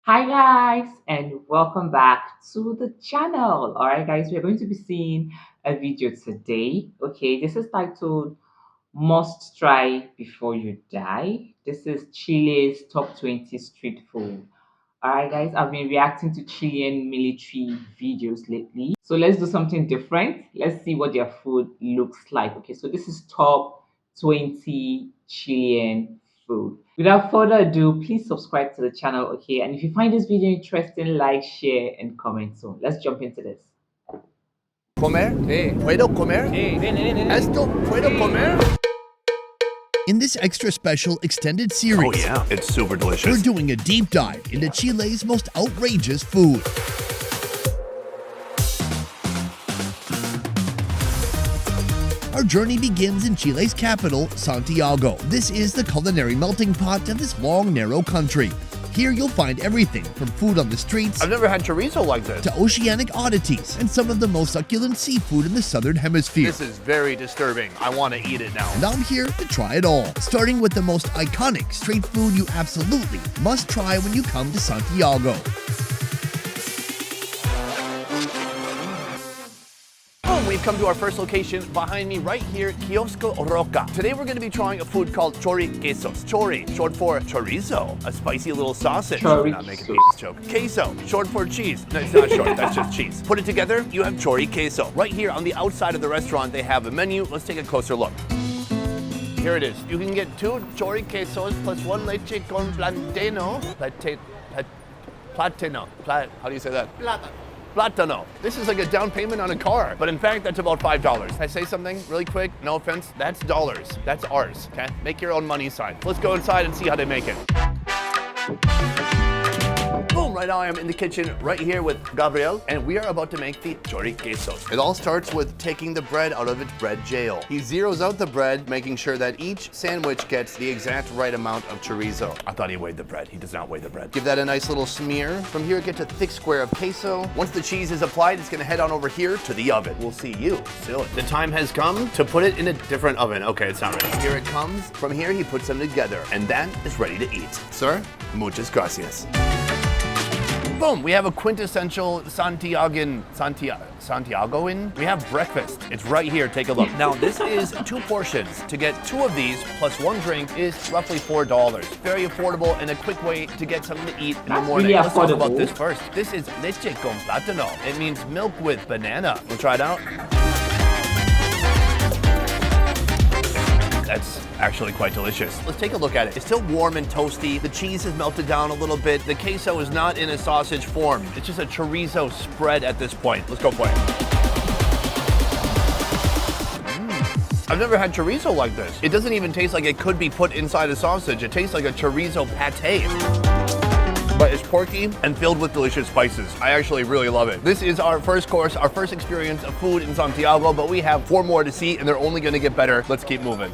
Hi guys and welcome back to the channel. All right guys, we're going to be seeing a video today. Okay, this is titled Must Try Before You Die. This is Chile's top 20 street food. All right guys, I've been reacting to Chilean military videos lately. So let's do something different. Let's see what their food looks like. Okay, so this is top 20 Chilean food. Without further ado, please subscribe to the channel, okay? And if you find this video interesting, like, share, and comment. So let's jump into this. ¿Comer? Sí. ¿Puedo comer? Sí, ven. ¿Esto puedo comer? In this extra special extended series, Oh yeah, it's super delicious. we're doing a deep dive into Chile's most outrageous food. Our journey begins in Chile's capital, Santiago. This is the culinary melting pot of this long, narrow country. Here you'll find everything from food on the streets I've never had chorizo like this. to oceanic oddities and some of the most succulent seafood in the southern hemisphere. This is very disturbing. I want to eat it now. And I'm here to try it all, starting with the most iconic street food you absolutely must try when you come to Santiago. Oh, we've come to our first location behind me right here, Kiosco Roca. Today we're going to be trying a food called quesos. Chori, short for chorizo, a spicy little sausage. Chorizo. Not making a penis joke. Queso, short for cheese. No, it's not short, that's just cheese. Put it together, you have queso. Right here on the outside of the restaurant, they have a menu. Let's take a closer look. Here it is. You can get 2 quesos plus 1 leche con planteno. How do you say that? Platano. This is like a down payment on a car, but in fact, that's about $5. Can I say something really quick? No offense, that's dollars. That's ours, okay? Make your own money sign. Let's go inside and see how they make it. Boom, right now I am in the kitchen right here with Gabriel, and we are about to make the quesos. It all starts with taking the bread out of its bread jail. He zeroes out the bread, making sure that each sandwich gets the exact right amount of chorizo. I thought he weighed the bread. He does not weigh the bread. Give that a nice little smear. From here, get a thick square of queso. Once the cheese is applied, it's gonna head on over here to the oven. We'll see you still. The time has come to put it in a different oven. Okay, it's not ready. Here it comes. From here, he puts them together, and that is ready to eat. Sir, muchas gracias. Boom, we have a quintessential Santiagoan. We have breakfast. It's right here, take a look. Now, this is 2 portions. To get 2 of these plus 1 drink is roughly $4. Very affordable and a quick way to get something to eat in the That's morning. really Let's talk about affordable. this first. This is leche con plátano. It means milk with banana. We'll try it out. That's actually quite delicious. Let's take a look at it. It's still warm and toasty. The cheese has melted down a little bit. The queso is not in a sausage form. It's just a chorizo spread at this point. Let's go for it. I've never had chorizo like this. It doesn't even taste like it could be put inside a sausage. It tastes like a chorizo pate. But it's porky and filled with delicious spices. I actually really love it. This is our first course, our first experience of food in Santiago, but we have 4 more to see and they're only gonna get better. Let's keep moving.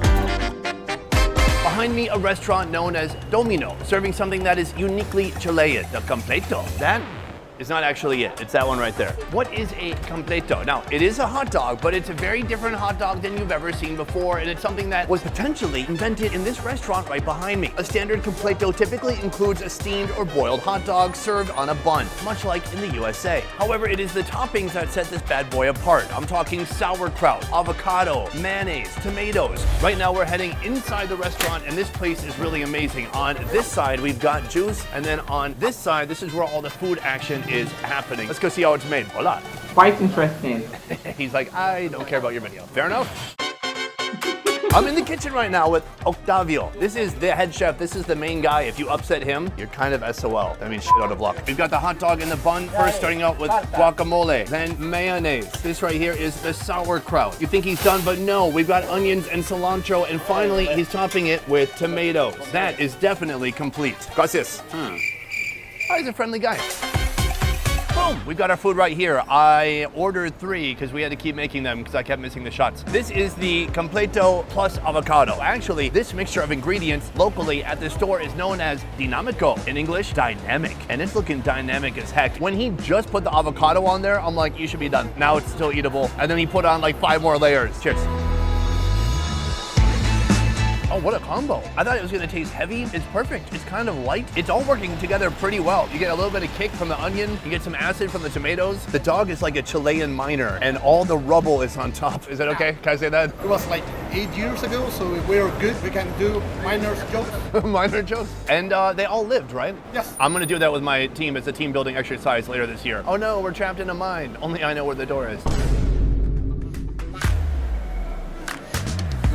Behind me, a restaurant known as Domino, serving something that is uniquely Chilean, the completo. That is not actually it. It's that one right there. What is a completo? Now, it is a hot dog, but it's a very different hot dog than you've ever seen before, and it's something that was potentially invented in this restaurant right behind me. A standard completo typically includes a steamed or boiled hot dog served on a bun, much like in the USA. However, it is the toppings that set this bad boy apart. I'm talking sauerkraut, avocado, mayonnaise, tomatoes. Right now, we're heading inside the restaurant, and this place is really amazing. On this side, we've got juice, and then on this side, this is where all the food action is happening. Let's go see how it's made. Hola. Quite interesting. He's like, I don't care about your video. Fair enough. I'm in the kitchen right now with Octavio. This is the head chef. This is the main guy. If you upset him, you're kind of SOL. That means shit out of luck. We've got the hot dog in the bun. First, starting out with guacamole, then mayonnaise. This right here is the sauerkraut. You think he's done, but no. We've got onions and cilantro, and finally, he's topping it with tomatoes. That is definitely complete. Gracias. Oh, he's a friendly guy. Boom, we've got our food right here. I ordered 3 because we had to keep making them because I kept missing the shots. This is the completo plus avocado. Actually, this mixture of ingredients locally at the store is known as dinamico. In English, dynamic. And it's looking dynamic as heck. When he just put the avocado on there, I'm like, you should be done. Now it's still eatable. And then he put on like 5 more layers. Cheers. Oh, what a combo. I thought it was gonna taste heavy. It's perfect. It's kind of light. It's all working together pretty well. You get a little bit of kick from the onion. You get some acid from the tomatoes. The dog is like a Chilean miner and all the rubble is on top. Is that okay? Can I say that? It was like 8 years ago, so we're good. We can do miner's jobs. Minor jokes. And they all lived, right? Yes. I'm gonna do that with my team. It's a team building exercise later this year. Oh no, we're trapped in a mine. Only I know where the door is.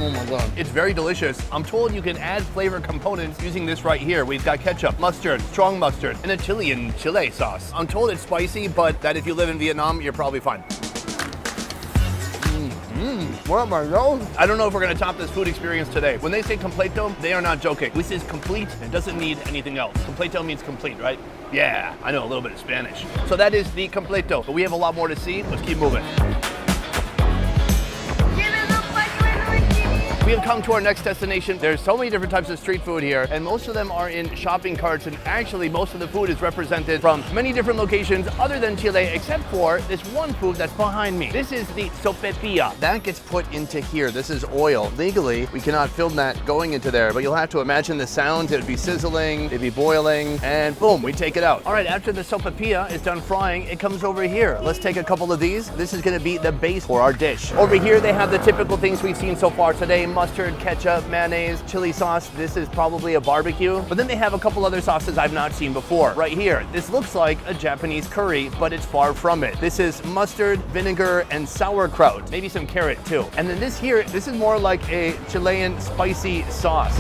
Oh my God. It's very delicious. I'm told you can add flavor components using this right here. We've got ketchup, mustard, strong mustard, and a Chilean chile sauce. I'm told it's spicy, but that if you live in Vietnam, you're probably fine. What am I nose? I don't know if we're gonna top this food experience today. When they say completo, they are not joking. This is complete and doesn't need anything else. Completo means complete, right? Yeah, I know a little bit of Spanish. So that is the completo, but we have a lot more to see. Let's keep moving. We have come to our next destination. There's so many different types of street food here, and most of them are in shopping carts, and actually most of the food is represented from many different locations other than Chile, except for this one food that's behind me. This is the sopaipilla. That gets put into here. This is oil. Legally, we cannot film that going into there, but you'll have to imagine the sound. It'd be sizzling, it'd be boiling, and boom, we take it out. All right, after the sopaipilla is done frying, it comes over here. Let's take a couple of these. This is gonna be the base for our dish. Over here, they have the typical things we've seen so far today: mustard, ketchup, mayonnaise, chili sauce. This is probably a barbecue. But then they have a couple other sauces I've not seen before. Right here, this looks like a Japanese curry, but it's far from it. This is mustard, vinegar, and sauerkraut. Maybe some carrot too. And then this here, this is more like a Chilean spicy sauce.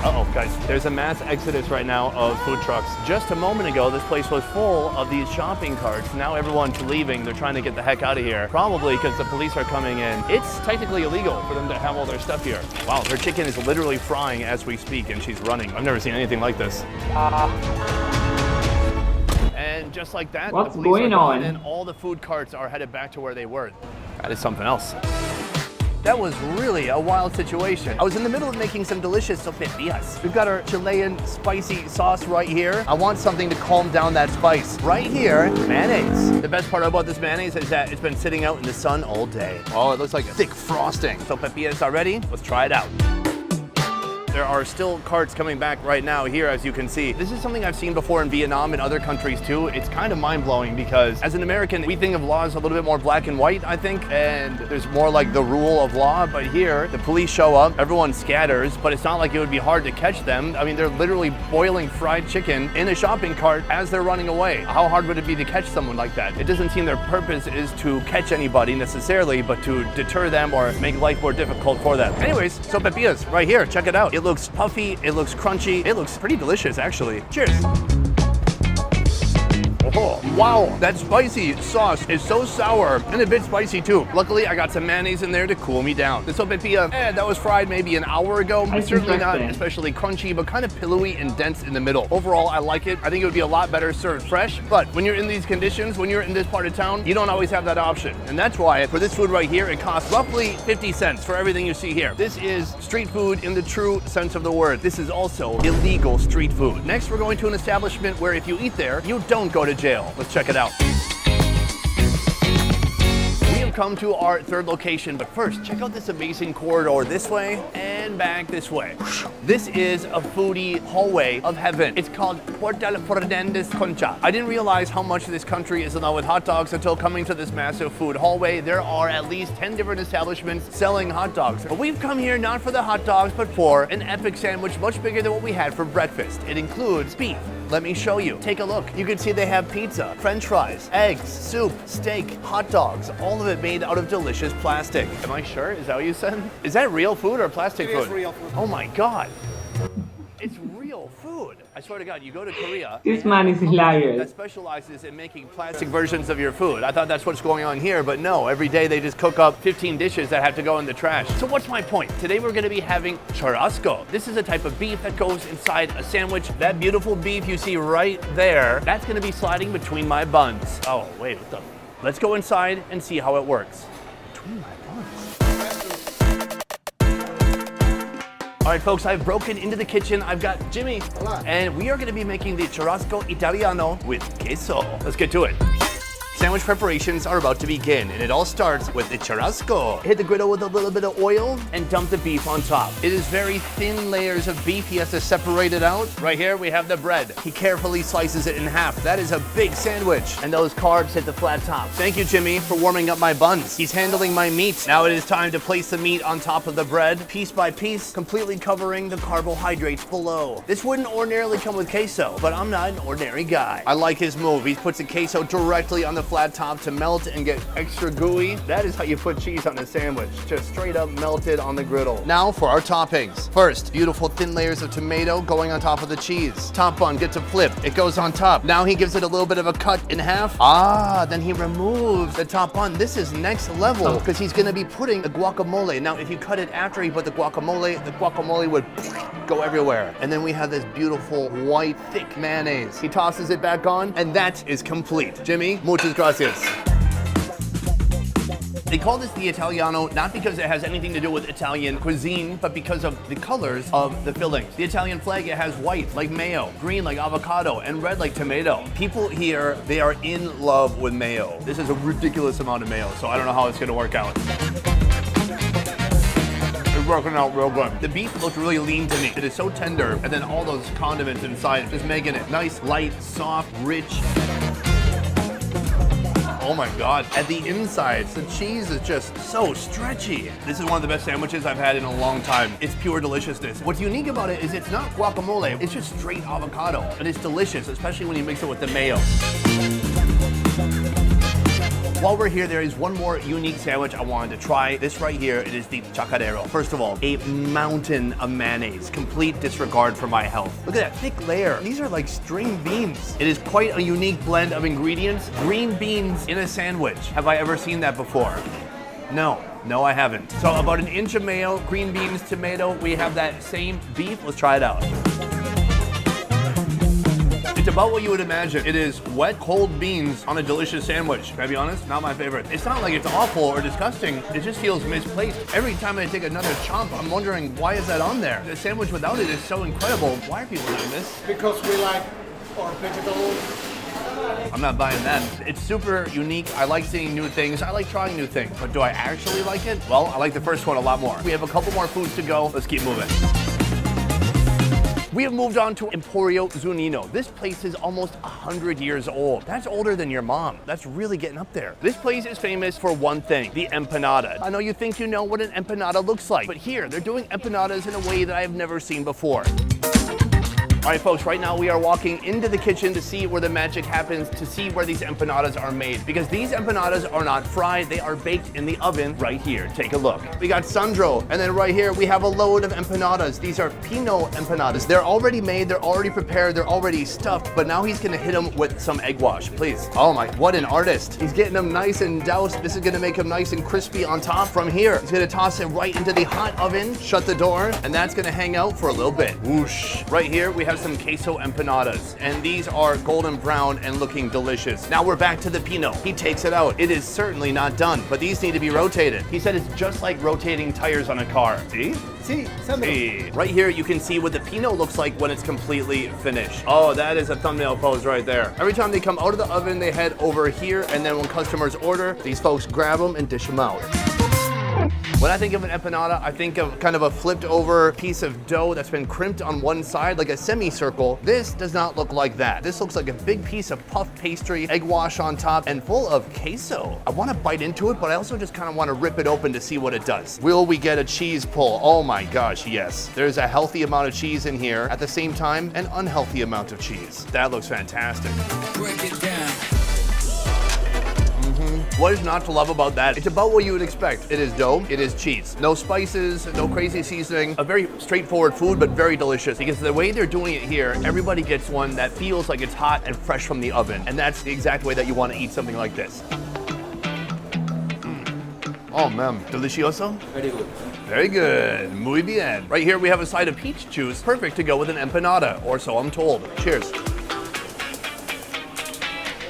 Uh-oh, guys, there's a mass exodus right now of food trucks. Just a moment ago, this place was full of these shopping carts. Now everyone's leaving. They're trying to get the heck out of here. Probably because the police are coming in. It's technically illegal for them to have all their stuff here. Wow, their chicken is literally frying as we speak, and she's running. I've never seen anything like this. And just like that, what's the police going are gone, on? and all the food carts are headed back to where they were. That is something else. That was really a wild situation. I was in the middle of making some delicious sopaipillas. We've got our Chilean spicy sauce right here. I want something to calm down that spice. Right here, mayonnaise. The best part about this mayonnaise is that it's been sitting out in the sun all day. Oh, it looks like a thick frosting. Sopaipillas are ready. Let's try it out. There are still carts coming back right now here, as you can see. This is something I've seen before in Vietnam and other countries too. It's kind of mind-blowing because as an American, we think of laws a little bit more black and white, I think, and there's more like the rule of law. But here, the police show up, everyone scatters, but it's not like it would be hard to catch them. I mean, they're literally boiling fried chicken in a shopping cart as they're running away. How hard would it be to catch someone like that? It doesn't seem their purpose is to catch anybody necessarily, but to deter them or make life more difficult for them. Anyways, sopaipillas right here, check it out. It looks puffy, it looks crunchy, it looks pretty delicious actually. Cheers. Oh, wow, that spicy sauce is so sour and a bit spicy too. Luckily, I got some mayonnaise in there to cool me down. The sopaipilla, that was fried maybe an hour ago. That's certainly not interesting. especially crunchy, but kind of pillowy and dense in the middle. Overall, I like it. I think it would be a lot better served fresh, but when you're in these conditions, when you're in this part of town, you don't always have that option. And that's why for this food right here, it costs roughly 50 cents for everything you see here. This is street food in the true sense of the word. This is also illegal street food. Next, we're going to an establishment where if you eat there, you don't go to jail. Let's check it out. We have come to our third location, but first, check out this amazing corridor this way and back this way. This is a foodie hallway of heaven. It's called Portal Fernandez Koncha. I didn't realize how much this country is in love with hot dogs until coming to this massive food hallway. There are at least 10 different establishments selling hot dogs. But we've come here not for the hot dogs, but for an epic sandwich much bigger than what we had for breakfast. It includes beef. Let me show you. Take a look. You can see they have pizza, french fries, eggs, soup, steak, hot dogs, all of it made out of delicious plastic. Am I sure? Is that what you said? Is that real food or plastic food? It is real food. Oh my God. It's real food. I swear to God, you go to Korea. This they man have is a company hilarious. that specializes in making plastic versions of your food. I thought that's what's going on here, but no. Every day they just cook up 15 dishes that have to go in the trash. So what's my point? Today we're gonna be having churrasco. This is a type of beef that goes inside a sandwich. That beautiful beef you see right there, that's gonna be sliding between my buns. Oh, wait, what the? Let's go inside and see how it works. Between my buns. All right, folks, I've broken into the kitchen. I've got Jimmy, and we are gonna be making the churrasco italiano with queso. Let's get to it. Sandwich preparations are about to begin, and it all starts with the churrasco. Hit the griddle with a little bit of oil and dump the beef on top. It is very thin layers of beef. He has to separate it out. Right here, we have the bread. He carefully slices it in half. That is a big sandwich. And those carbs hit the flat top. Thank you, Jimmy, for warming up my buns. He's handling my meat. Now it is time to place the meat on top of the bread, piece by piece, completely covering the carbohydrates below. This wouldn't ordinarily come with queso, but I'm not an ordinary guy. I like his move. He puts the queso directly on the flat top to melt and get extra gooey. That is how you put cheese on a sandwich. Just straight up melted on the griddle. Now for our toppings. First, beautiful thin layers of tomato going on top of the cheese. Top bun gets a flip. It goes on top. Now he gives it a little bit of a cut in half. Then he removes the top bun. This is next level because he's gonna be putting the guacamole. Now, if you cut it after he put the guacamole would go everywhere. And then we have this beautiful white thick mayonnaise. He tosses it back on and that is complete. Jimmy, muchas gracias. They call this the Italiano not because it has anything to do with Italian cuisine, but because of the colors of the fillings. The Italian flag, it has white like mayo, green like avocado, and red like tomato. People here, they are in love with mayo. This is a ridiculous amount of mayo, so I don't know how it's gonna work out. It's working out real good. The beef looks really lean to me. It is so tender, and then all those condiments inside, just making it nice, light, soft, rich. Oh my God. At the insides, the cheese is just so stretchy. This is one of the best sandwiches I've had in a long time. It's pure deliciousness. What's unique about it is it's not guacamole, it's just straight avocado. And it's delicious, especially when you mix it with the mayo. While we're here, there is one more unique sandwich I wanted to try. This right here, it is the chacarero. First of all, a mountain of mayonnaise. Complete disregard for my health. Look at that thick layer. These are like string beans. It is quite a unique blend of ingredients. Green beans in a sandwich. Have I ever seen that before? No. No, I haven't. So about an inch of mayo, green beans, tomato. We have that same beef. Let's try it out. It's about what you would imagine. It is wet, cold beans on a delicious sandwich. Can I be honest? Not my favorite. It's not like it's awful or disgusting. It just feels misplaced. Every time I take another chomp, I'm wondering, why is that on there? The sandwich without it is so incredible. Why are people doing this? Because we like our vegetables. I'm not buying that. It's super unique. I like seeing new things. I like trying new things. But do I actually like it? Well, I like the first one a lot more. We have a couple more foods to go. Let's keep moving. We have moved on to Emporio Zunino. This place is almost 100 years old. That's older than your mom. That's really getting up there. This place is famous for one thing, the empanada. I know you think you know what an empanada looks like, but here they're doing empanadas in a way that I have never seen before. All right, folks, right now we are walking into the kitchen to see where the magic happens, to see where these empanadas are made. Because these empanadas are not fried, they are baked in the oven right here. Take a look. We got Sandro, and then right here we have a load of empanadas. These are Pino empanadas. They're already made, they're already prepared, they're already stuffed, but now he's gonna hit them with some egg wash, please. Oh my, what an artist. He's getting them nice and doused. This is gonna make them nice and crispy on top. From here, he's gonna toss it right into the hot oven, shut the door, and that's gonna hang out for a little bit. Whoosh. Right here, we have some queso empanadas, and these are golden brown and looking delicious. Now we're back to the Pino. He takes it out. It is certainly not done, but these need to be rotated. He said it's just like rotating tires on a car. See? See. Right here, you can see what the Pino looks like when it's completely finished. Oh, that is a thumbnail pose right there. Every time they come out of the oven, they head over here, and then when customers order, these folks grab them and dish them out. When I think of an empanada, I think of kind of a flipped over piece of dough that's been crimped on one side like a semicircle. This does not look like that. This looks like a big piece of puff pastry, egg wash on top, and full of queso. I want to bite into it, but I also just kind of want to rip it open to see what it does. Will we get a cheese pull? Oh my gosh, yes. There's a healthy amount of cheese in here. At the same time, an unhealthy amount of cheese. That looks fantastic. Break it down. What is not to love about that? It's about what you would expect. It is dough, it is cheese. No spices, no crazy seasoning. A very straightforward food, but very delicious. Because the way they're doing it here, everybody gets one that feels like it's hot and fresh from the oven. And that's the exact way that you want to eat something like this. Oh man, delicioso? Very good. Very good, muy bien. Right here we have a side of peach juice, perfect to go with an empanada, or so I'm told. Cheers.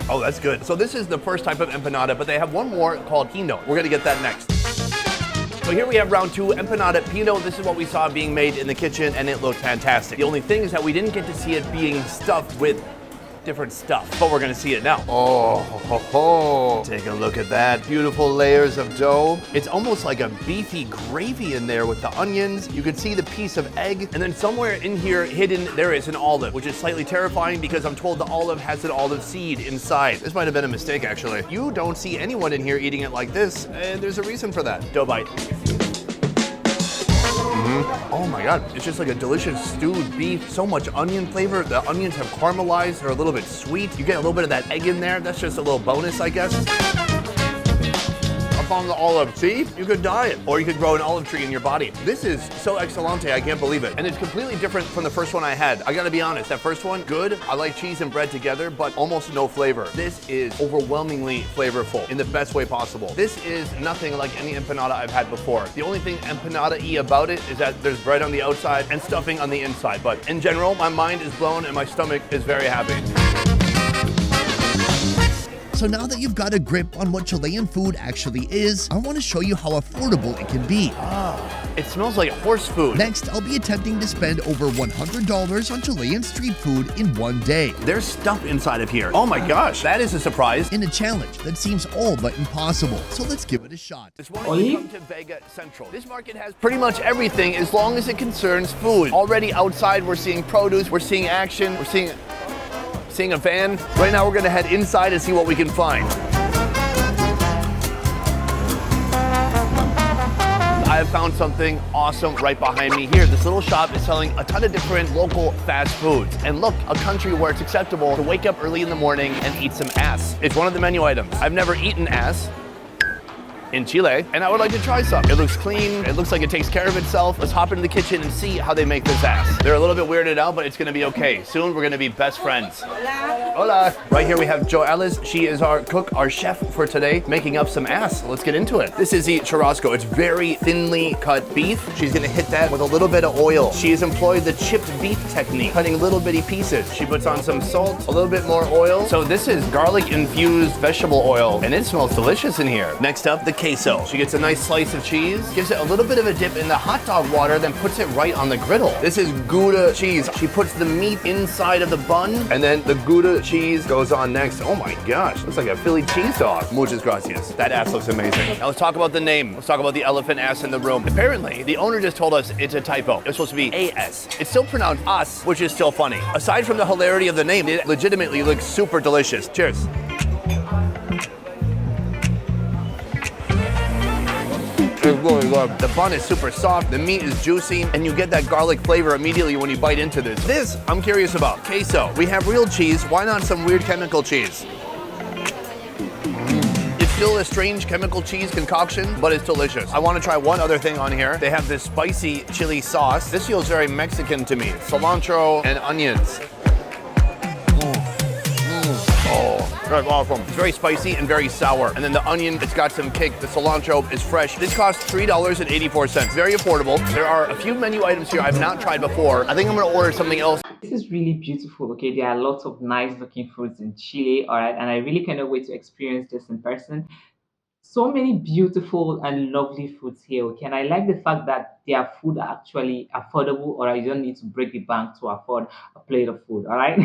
Oh, that's good. So this is the first type of empanada, but they have one more called Pino. We're gonna get that next. So here we have round two, empanada Pino. This is what we saw being made in the kitchen, and it looked fantastic. The only thing is that we didn't get to see it being stuffed with different stuff, but we're gonna see it now. Oh, ho, ho. Take a look at that. Beautiful layers of dough. It's almost like a beefy gravy in there with the onions. You can see the piece of egg, and then somewhere in here hidden, there is an olive, which is slightly terrifying because I'm told the olive has an olive seed inside. This might have been a mistake, actually. You don't see anyone in here eating it like this, and there's a reason for that. Dough bite. Oh my God, it's just like a delicious stewed beef. So much onion flavor. The onions have caramelized, they're a little bit sweet. You get a little bit of that egg in there. That's just a little bonus, I guess. Up on the olive. See, you could dye it, or you could grow an olive tree in your body. This is so excelente, I can't believe it. And it's completely different from the first one I had. I gotta be honest, that first one, good. I like cheese and bread together, but almost no flavor. This is overwhelmingly flavorful in the best way possible. This is nothing like any empanada I've had before. The only thing empanada-y about it is that there's bread on the outside and stuffing on the inside. But in general, my mind is blown and my stomach is very happy. So now that you've got a grip on what Chilean food actually is, I want to show you how affordable it can be. It smells like horse food. Next, I'll be attempting to spend over $100 on Chilean street food in one day. There's stuff inside of here. Oh my gosh, that is a surprise. In a challenge that seems all but impossible. So let's give it a shot. This morning we come to Vega Central. This market has pretty much everything as long as it concerns food. Already outside we're seeing produce, we're seeing action, we're seeing a van. Right now we're gonna head inside and see what we can find. I have found something awesome right behind me here. This little shop is selling a ton of different local fast foods. And look, a country where it's acceptable to wake up early in the morning and eat some ass. It's one of the menu items. I've never eaten ass in Chile, and I would like to try some. It looks clean, it looks like it takes care of itself. Let's hop into the kitchen and see how they make this ass. They're a little bit weirded out, but it's gonna be okay. Soon we're gonna be best friends. Hola. Hola. Right here we have Joalice. She is our cook, our chef for today, making up some ass. Let's get into it. This is the churrasco. It's very thinly cut beef. She's gonna hit that with a little bit of oil. She has employed the chipped beef technique, cutting little bitty pieces. She puts on some salt, a little bit more oil. So this is garlic infused vegetable oil, and it smells delicious in here. Next up, the queso. She gets a nice slice of cheese, gives it a little bit of a dip in the hot dog water, then puts it right on the griddle. This is Gouda cheese. She puts the meat inside of the bun, and then the Gouda cheese goes on next. Oh my gosh, looks like a Philly cheese dog. Muchas gracias. That ass looks amazing. Now let's talk about the name. Let's talk about the elephant ass in the room. Apparently, the owner just told us it's a typo. It's supposed to be AS. It's still pronounced us, which is still funny. Aside from the hilarity of the name, it legitimately looks super delicious. Cheers. It's really good. The bun is super soft, the meat is juicy, and you get that garlic flavor immediately when you bite into this. This, I'm curious about. Queso. We have real cheese, why not some weird chemical cheese? It's still a strange chemical cheese concoction, but it's delicious. I want to try one other thing on here. They have this spicy chili sauce. This feels very Mexican to me. Cilantro and onions. That's awesome. It's very spicy and very sour. And then the onion, it's got some kick. The cilantro is fresh. This costs $3.84. Very affordable. There are a few menu items here I've not tried before. I think I'm gonna order something else. This is really beautiful. Okay, there are lots of nice looking foods in Chile. All right, and I really cannot wait to experience this in person. So many beautiful and lovely foods here. Okay, and I like the fact that their food are actually affordable. All right, you don't need to break the bank to afford a plate of food. All right.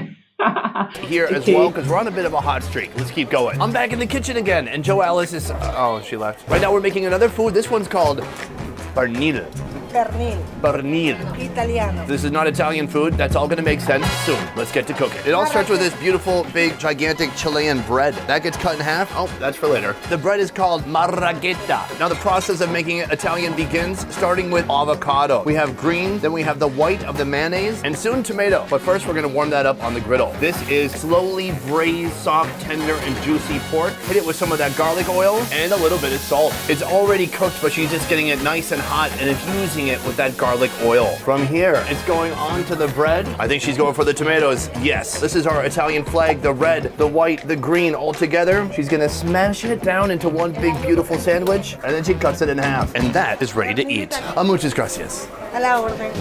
Here as well, because we're on a bit of a hot streak. Let's keep going. I'm back in the kitchen again, and Joalice is, oh, she left. Right now we're making another food. This one's called pernil. Pernil. Pernil. Italiano. This is not Italian food. That's all gonna make sense soon. Let's get to cooking. It all starts with this beautiful, big, gigantic Chilean bread. That gets cut in half. Oh, that's for later. The bread is called marraqueta. Now the process of making it Italian begins starting with avocado. We have green, then we have the white of the mayonnaise, and soon tomato. But first we're gonna warm that up on the griddle. This is slowly braised, soft, tender, and juicy pork. Hit it with some of that garlic oil and a little bit of salt. It's already cooked, but she's just getting it nice and hot and infusing it with that garlic oil. From here, it's going on to the bread. I think she's going for the tomatoes. Yes. This is our Italian flag, the red, the white, the green all together. She's gonna smash it down into one big, beautiful sandwich, and then she cuts it in half. And that is ready to eat. Muchas gracias. A la orden.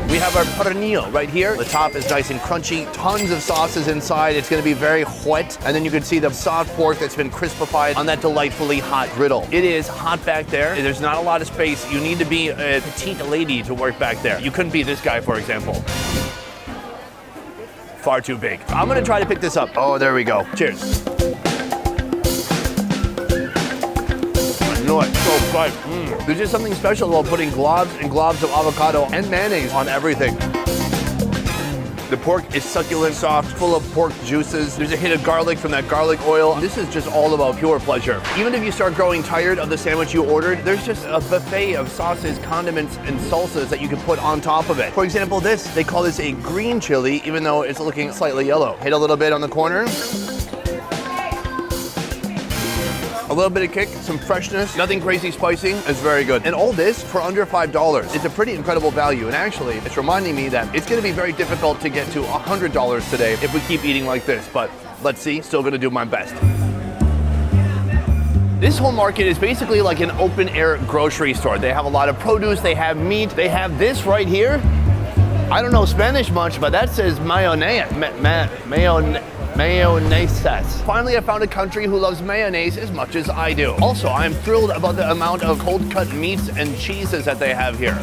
We have our pernil right here. The top is nice and crunchy. Tons of sauces inside. It's gonna be very wet. And then you can see the soft pork that's been crispified on that delightfully hot griddle. It is hot back there. There's not a lot of space. You need to be a petite lady to work back there. You couldn't be this guy, for example. far too big. I'm gonna try to pick this up. Oh, there we go. Cheers. I know it's so good. There's just something special about putting globs and globs of avocado and mayonnaise on everything. The pork is succulent, soft, full of pork juices. There's a hint of garlic from that garlic oil. This is just all about pure pleasure. Even if you start growing tired of the sandwich you ordered, there's just a buffet of sauces, condiments, and salsas that you can put on top of it. For example, they call this a green chili, even though it's looking slightly yellow. Hit a little bit on the corner. A little bit of kick, some freshness, nothing crazy spicy. It's very good. And all this for under $5. It's a pretty incredible value. And actually, it's reminding me that it's gonna be very difficult to get to $100 today if we keep eating like this. But let's see, still gonna do my best. This whole market is basically like an open air grocery store. They have a lot of produce, they have meat, they have this right here. I don't know Spanish much, but that says mayonnaise. Mayonnaise. Finally, I found a country who loves mayonnaise as much as I do. Also, I'm thrilled about the amount of cold cut meats and cheeses that they have here.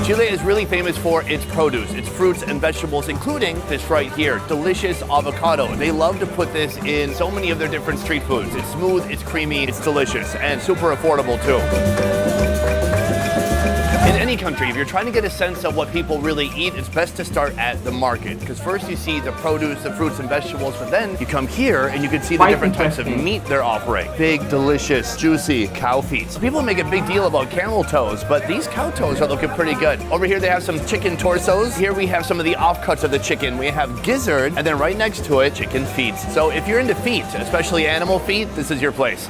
Chile is really famous for its produce, its fruits and vegetables, including this right here, delicious avocado. They love to put this in so many of their different street foods. It's smooth, it's creamy, it's delicious, and super affordable too. In any country, if you're trying to get a sense of what people really eat, it's best to start at the market. Because first you see the produce, the fruits and vegetables, but then you come here and you can see the different types of meat they're offering. Big, delicious, juicy cow feet. So people make a big deal about camel toes, but these cow toes are looking pretty good. Over here they have some chicken torsos. Here we have some of the offcuts of the chicken. We have gizzard, and then right next to it, chicken feet. So if you're into feet, especially animal feet, this is your place.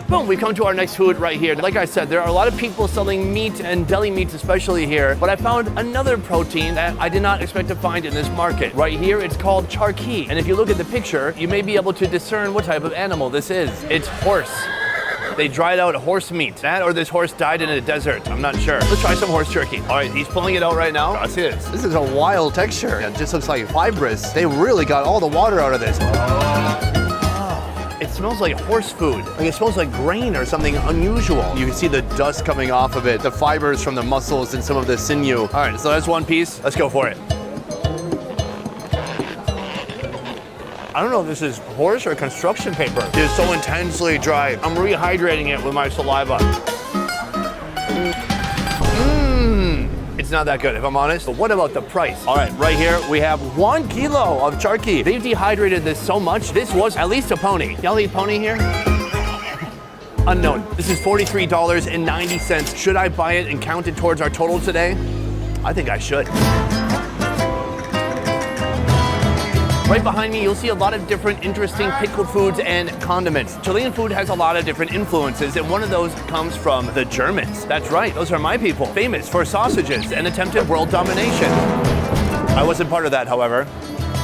Boom, we come to our next food right here. Like I said, there are a lot of people selling meat and deli meats, especially here, but I found another protein that I did not expect to find in this market. Right here, it's called charqui. And if you look at the picture, you may be able to discern what type of animal this is. It's horse. They dried out horse meat. That or this horse died in a desert. I'm not sure. Let's try some horse jerky. All right, he's pulling it out right now. Gracias. This is a wild texture. It just looks like fibrous. They really got all the water out of this. It smells like horse food. Like it smells like grain or something unusual. You can see the dust coming off of it, the fibers from the muscles and some of the sinew. All right, so that's one piece. Let's go for it. I don't know if this is horse or construction paper. It is so intensely dry. I'm rehydrating it with my saliva. It's not that good, if I'm honest. But what about the price? All right, right here, we have 1 kilo of charqui. They've dehydrated this so much. This was at least a pony. Y'all eat pony here? Unknown. This is $43.90. Should I buy it and count it towards our total today? I think I should. Right behind me, you'll see a lot of different interesting pickled foods and condiments. Chilean food has a lot of different influences, and one of those comes from the Germans. That's right, those are my people, famous for sausages and attempted world domination. I wasn't part of that, however.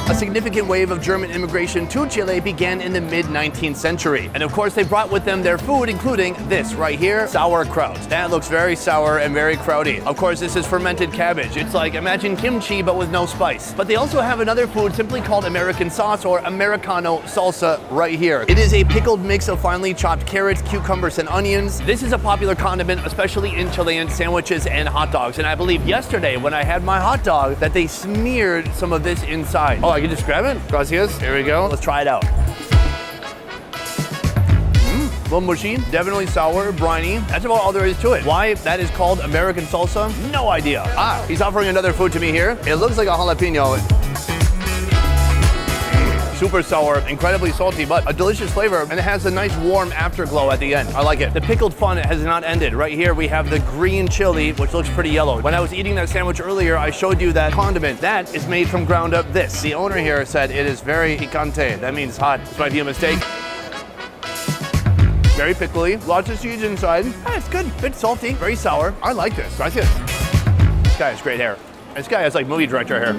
A significant wave of German immigration to Chile began in the mid-19th century. And of course, they brought with them their food, including this right here, sauerkraut. That looks very sour and very crowdy. Of course, this is fermented cabbage. It's like, imagine kimchi, but with no spice. But they also have another food simply called American sauce or Americano salsa right here. It is a pickled mix of finely chopped carrots, cucumbers, and onions. This is a popular condiment, especially in Chilean sandwiches and hot dogs. And I believe yesterday, when I had my hot dog, that they smeared some of this inside. Oh, I can just grab it. Gracias. Here we go. Let's try it out. A little mushy, definitely sour, briny. That's about all there is to it. Why that is called American salsa? No idea. Ah, he's offering another food to me here. It looks like a jalapeno. Super sour, incredibly salty, but a delicious flavor, and it has a nice warm afterglow at the end. I like it. The pickled fun has not ended. Right here we have the green chili, which looks pretty yellow. When I was eating that sandwich earlier, I showed you that condiment. That is made from ground up this. The owner here said it is very picante. That means hot. This might be a mistake. Very pickly, lots of seeds inside. Ah, it's good, bit salty, very sour. I like this. Gracias. This guy has great hair. This guy has like movie director hair.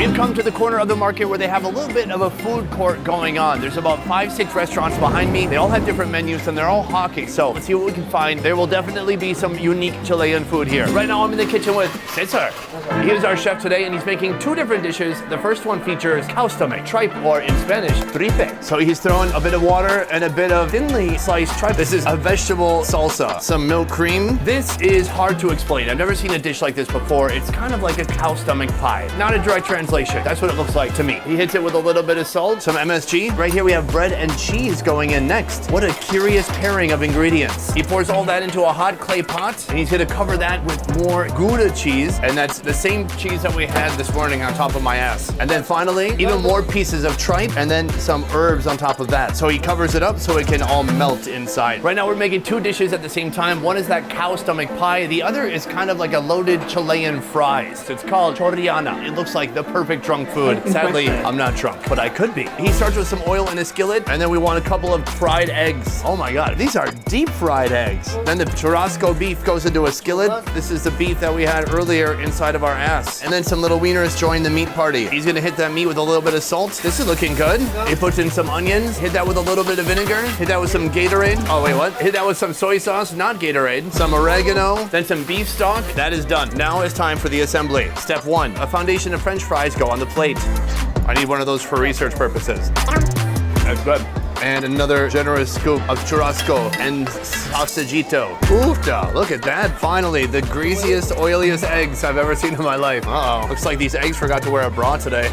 We've come to the corner of the market where they have a little bit of a food court going on. There's about 5-6 restaurants behind me. They all have different menus and they're all hawking. So let's see what we can find. There will definitely be some unique Chilean food here. Right now I'm in the kitchen with Cesar. He is our chef today and he's making 2 different dishes. The first one features cow stomach, tripe, or in Spanish, tripe. So he's throwing a bit of water and a bit of thinly sliced tripe. This is a vegetable salsa, some milk cream. This is hard to explain. I've never seen a dish like this before. It's kind of like a cow stomach pie. Not a direct translation. That's what it looks like to me. He hits it with a little bit of salt, some MSG. Right here we have bread and cheese going in next. What a curious pairing of ingredients. He pours all that into a hot clay pot and he's gonna cover that with more Gouda cheese. And that's the same cheese that we had this morning on top of my ass. And then finally, even more pieces of tripe and then some herbs on top of that. So he covers it up so it can all melt inside. Right now we're making 2 dishes at the same time. One is that cow stomach pie. The other is kind of like a loaded Chilean fries. It's called chorriana. It looks like the perfect drunk food. Sadly, I'm not drunk, but I could be. He starts with some oil in a skillet and then we want a couple of fried eggs. Oh my God, these are deep fried eggs. Then the churrasco beef goes into a skillet. This is the beef that we had earlier inside of our ass. And then some little wieners join the meat party. He's gonna hit that meat with a little bit of salt. This is looking good. He puts in some onions, hit that with a little bit of vinegar, hit that with some Gatorade. Oh wait, what? Hit that with some soy sauce, not Gatorade. Some oregano, then some beef stock. That is done. Now it's time for the assembly. Step 1, a foundation of French fries go on the plate. I need one of those for research purposes. That's good. And another generous scoop of churrasco and sausagito. Oofta, look at that. Finally, the greasiest, oiliest eggs I've ever seen in my life. Uh-oh. Looks like these eggs forgot to wear a bra today.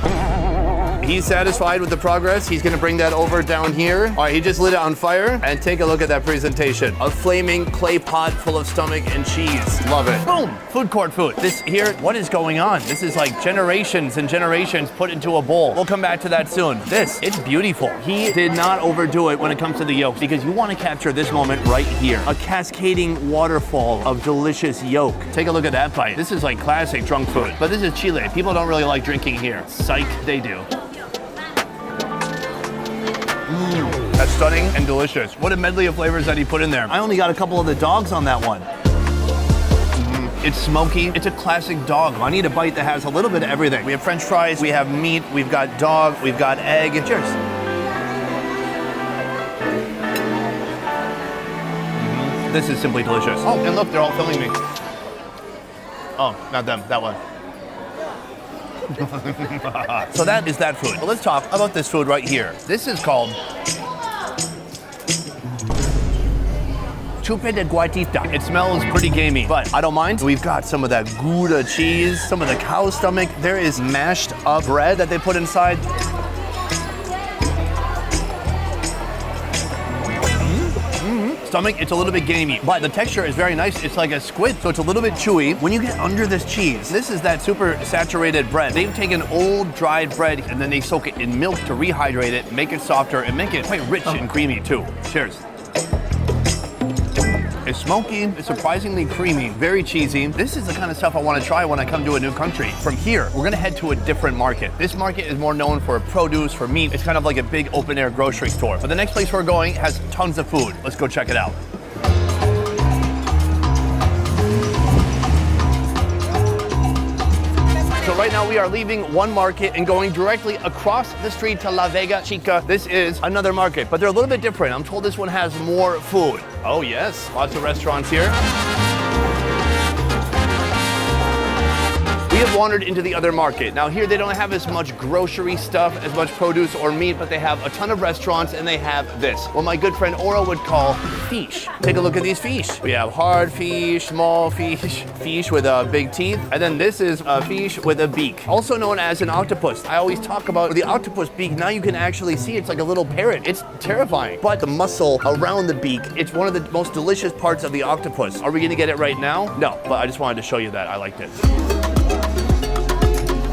He's satisfied with the progress. He's gonna bring that over down here. All right, he just lit it on fire and take a look at that presentation. A flaming clay pot full of stomach and cheese. Love it. Boom, food court food. This here, what is going on? This is like generations and generations put into a bowl. We'll come back to that soon. This, it's beautiful. He did not overdo it when it comes to the yolks because you wanna capture this moment right here. A cascading waterfall of delicious yolk. Take a look at that bite. This is like classic drunk food, but this is Chile. People don't really like drinking here. Psych, they do. That's stunning and delicious. What a medley of flavors that he put in there. I only got a couple of the dogs on that one. It's smoky. It's a classic dog. I need a bite that has a little bit of everything. We have French fries, we have meat, we've got dog, we've got egg. Cheers. This is simply delicious. Oh, and look, they're all filming me. Oh, not them, that one. So that is that food. Well, let's talk about this food right here. This is called Chupe de guatita. It smells pretty gamey, but I don't mind. We've got some of that Gouda cheese, some of the cow stomach. There is mashed up bread that they put inside. Stomach, it's a little bit gamey, but the texture is very nice. It's like a squid, so it's a little bit chewy. When you get under this cheese, this is that super saturated bread. They've taken old dried bread and then they soak it in milk to rehydrate it, make it softer, and make it quite rich and creamy too. Cheers. It's smoky, it's surprisingly creamy, very cheesy. This is the kind of stuff I want to try when I come to a new country. From here, we're gonna head to a different market. This market is more known for produce, for meat. It's kind of like a big open air grocery store. But the next place we're going has tons of food. Let's go check it out. So right now we are leaving one market and going directly across the street to La Vega Chica. This is another market, but they're a little bit different. I'm told this one has more food. Oh yes, lots of restaurants here. We have wandered into the other market. Now here they don't have as much grocery stuff, as much produce or meat, but they have a ton of restaurants and they have this, what my good friend Oro would call fish. Take a look at these fish. We have hard fish, small fish, fish with big teeth, and then this is a fish with a beak, also known as an octopus. I always talk about the octopus beak. Now you can actually see it's like a little parrot. It's terrifying, but the muscle around the beak, it's one of the most delicious parts of the octopus. Are we gonna get it right now? No, but I just wanted to show you that. I liked it.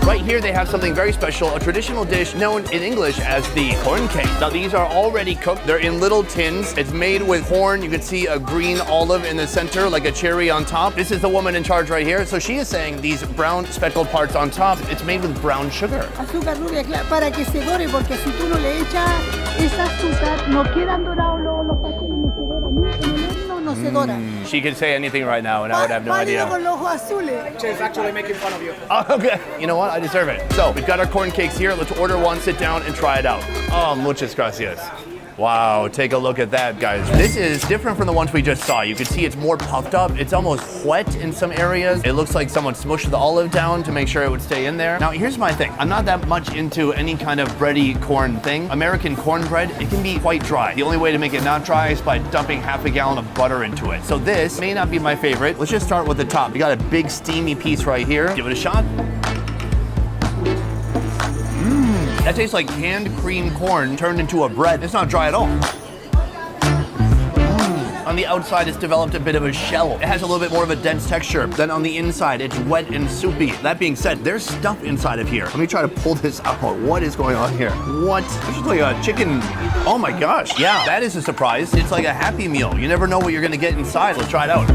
Right here they have something very special, a traditional dish known in English as the corn cake. Now these are already cooked. They're in little tins. It's made with corn. You can see a green olive in the center, like a cherry on top. This is the woman in charge right here. So she is saying these brown speckled parts on top, it's made with brown sugar. Azúcar rubia, para que se dore, porque si tú no le echas ese azúcar, no quedan dorados los pasteles, no se doran. En el horno no conocedora. She could say anything right now and I would have no Pálido idea. con los ojos azules. She's actually making fun of you. Oh, okay. You know what? I deserve it. So we've got our corn cakes here. Let's order one, sit down, and try it out. Oh, muchas gracias. Wow, take a look at that, guys. This is different from the ones we just saw. You can see it's more puffed up. It's almost wet in some areas. It looks like someone smushed the olive down to make sure it would stay in there. Now, here's my thing. I'm not that much into any kind of bready corn thing. American cornbread, it can be quite dry. The only way to make it not dry is by dumping half a gallon of butter into it. So this may not be my favorite. Let's just start with the top. We got a big steamy piece right here. Give it a shot. That tastes like canned cream corn turned into a bread. It's not dry at all. On the outside, it's developed a bit of a shell. It has a little bit more of a dense texture. Then on the inside, it's wet and soupy. That being said, there's stuff inside of here. Let me try to pull this out. What is going on here? What? This is like a chicken. Oh my gosh. Yeah, that is a surprise. It's like a Happy Meal. You never know what you're gonna get inside. Let's try it out.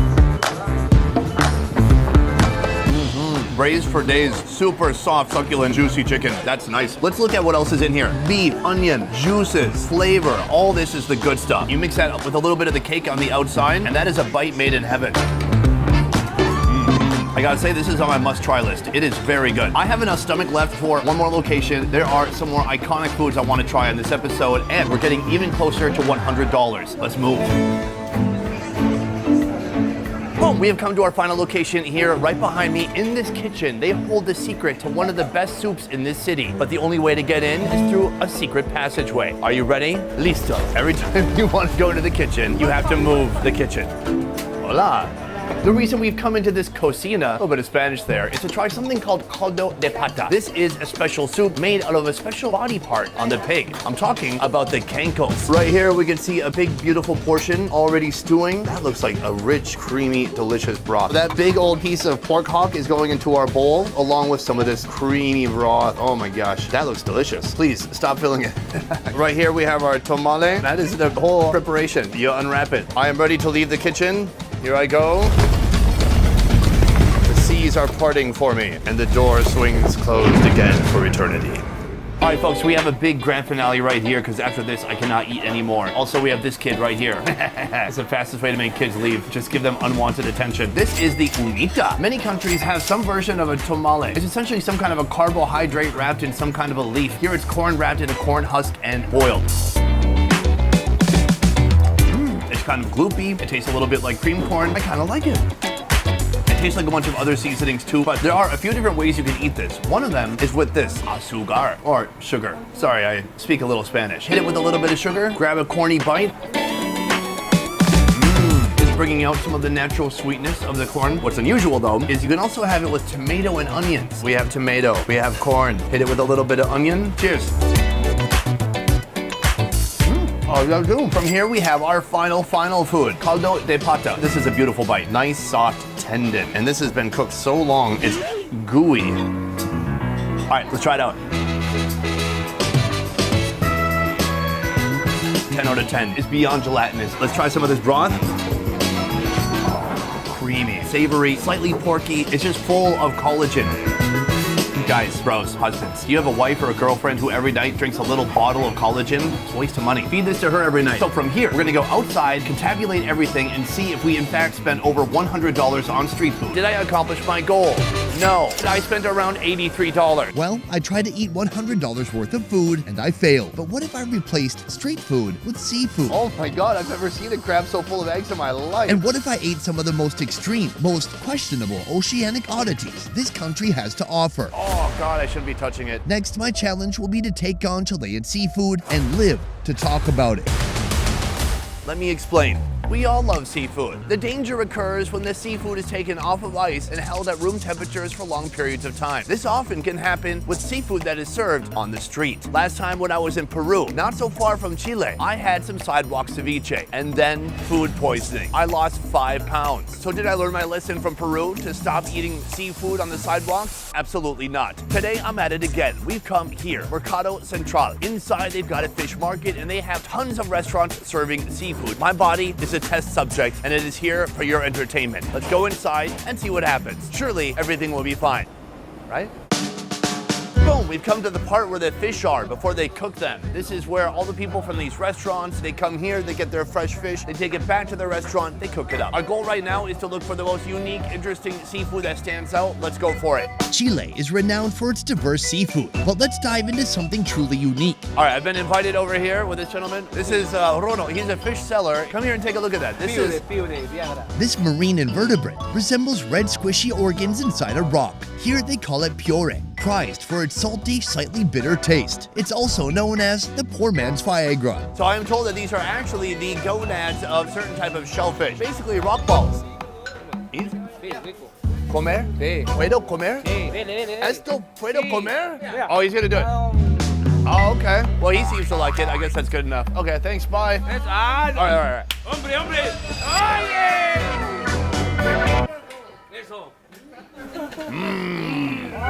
Braised for days, super soft, succulent, juicy chicken. That's nice. Let's look at what else is in here. Beef, onion, juices, flavor. All this is the good stuff. You mix that up with a little bit of the cake on the outside, and that is a bite made in heaven. I gotta say, this is on my must-try list. It is very good. I have enough stomach left for one more location. There are some more iconic foods I want to try on this episode, and we're getting even closer to $100. Let's move. Boom, we have come to our final location here right behind me in this kitchen. They hold the secret to one of the best soups in this city, but the only way to get in is through a secret passageway. Are you ready? Listo. Every time you want to go into the kitchen, you have to move the kitchen. Hola. The reason we've come into this cocina, a little bit of Spanish there, is to try something called caldo de pata. This is a special soup made out of a special body part on the pig. I'm talking about the cankles. Right here, we can see a big, beautiful portion already stewing. That looks like a rich, creamy, delicious broth. That big old piece of pork hock is going into our bowl, along with some of this creamy broth. Oh my gosh, that looks delicious. Please, stop filling it. Right here, we have our tamale. That is the whole preparation. You unwrap it. I am ready to leave the kitchen. Here I go. The seas are parting for me, and the door swings closed again for eternity. All right, folks, we have a big grand finale right here, because after this, I cannot eat anymore. Also, we have this kid right here. It's the fastest way to make kids leave. Just give them unwanted attention. This is the humita. Many countries have some version of a tamale. It's essentially some kind of a carbohydrate wrapped in some kind of a leaf. Here, it's corn wrapped in a corn husk and boiled. It's kind of gloopy. It tastes a little bit like cream corn. I kind of like it. It tastes like a bunch of other seasonings too, but there are a few different ways you can eat this. One of them is with this, azúcar, or sugar. Sorry, I speak a little Spanish. Hit it with a little bit of sugar, grab a corny bite. It's bringing out some of the natural sweetness of the corn. What's unusual though, is you can also have it with tomato and onions. We have tomato, we have corn. Hit it with a little bit of onion. Cheers. Oh, that's good. From here, we have our final food, caldo de pata. This is a beautiful bite. Nice, soft tendon. And this has been cooked so long, it's gooey. All right, let's try it out. 10 out of 10. It's beyond gelatinous. Let's try some of this broth. Creamy, savory, slightly porky. It's just full of collagen. Guys, bros, husbands, do you have a wife or a girlfriend who every night drinks a little bottle of collagen? It's a waste of money. Feed this to her every night. So from here, we're gonna go outside, confabulate everything, and see if we in fact spent over $100 on street food. Did I accomplish my goal? No. I spent around $83. Well, I tried to eat $100 worth of food and I failed. But what if I replaced street food with seafood? Oh my God, I've never seen a crab so full of eggs in my life. And what if I ate some of the most extreme, most questionable oceanic oddities this country has to offer? Oh God, I shouldn't be touching it. Next, my challenge will be to take on Chilean seafood and live to talk about it. Let me explain. We all love seafood. The danger occurs when the seafood is taken off of ice and held at room temperatures for long periods of time. This often can happen with seafood that is served on the street. Last time when I was in Peru, not so far from Chile, I had some sidewalk ceviche and then food poisoning. I lost 5 pounds. So did I learn my lesson from Peru to stop eating seafood on the sidewalks? Absolutely not. Today I'm at it again. We've come here, Mercado Central. Inside they've got a fish market and they have tons of restaurants serving seafood. My body is a test subject and it is here for your entertainment. Let's go inside and see what happens. Surely everything will be fine, right? Boom. boom, we've come to the part where the fish are before they cook them. This is where all the people from these restaurants, they come here, they get their fresh fish, they take it back to their restaurant, they cook it up. Our goal right now is to look for the most unique, interesting seafood that stands out. Let's go for it. Chile is renowned for its diverse seafood, but let's dive into something truly unique. All right, I've been invited over here with this gentleman. This is Rono. He's a fish seller. Come here and take a look at that. This marine invertebrate resembles red squishy organs inside a rock. Here they call it piore, prized for its salty, slightly bitter taste. It's also known as the poor man's Viagra. So I am told that these are actually the gonads of certain type of shellfish, basically rock balls. Comer? ¿Puedo comer? ¿Esto puedo comer? Oh, he's gonna do it. Oh, okay. Well, he seems to like it. I guess that's good enough. Okay, thanks. Bye. All right. Hombre, hombre. Oye. Eso.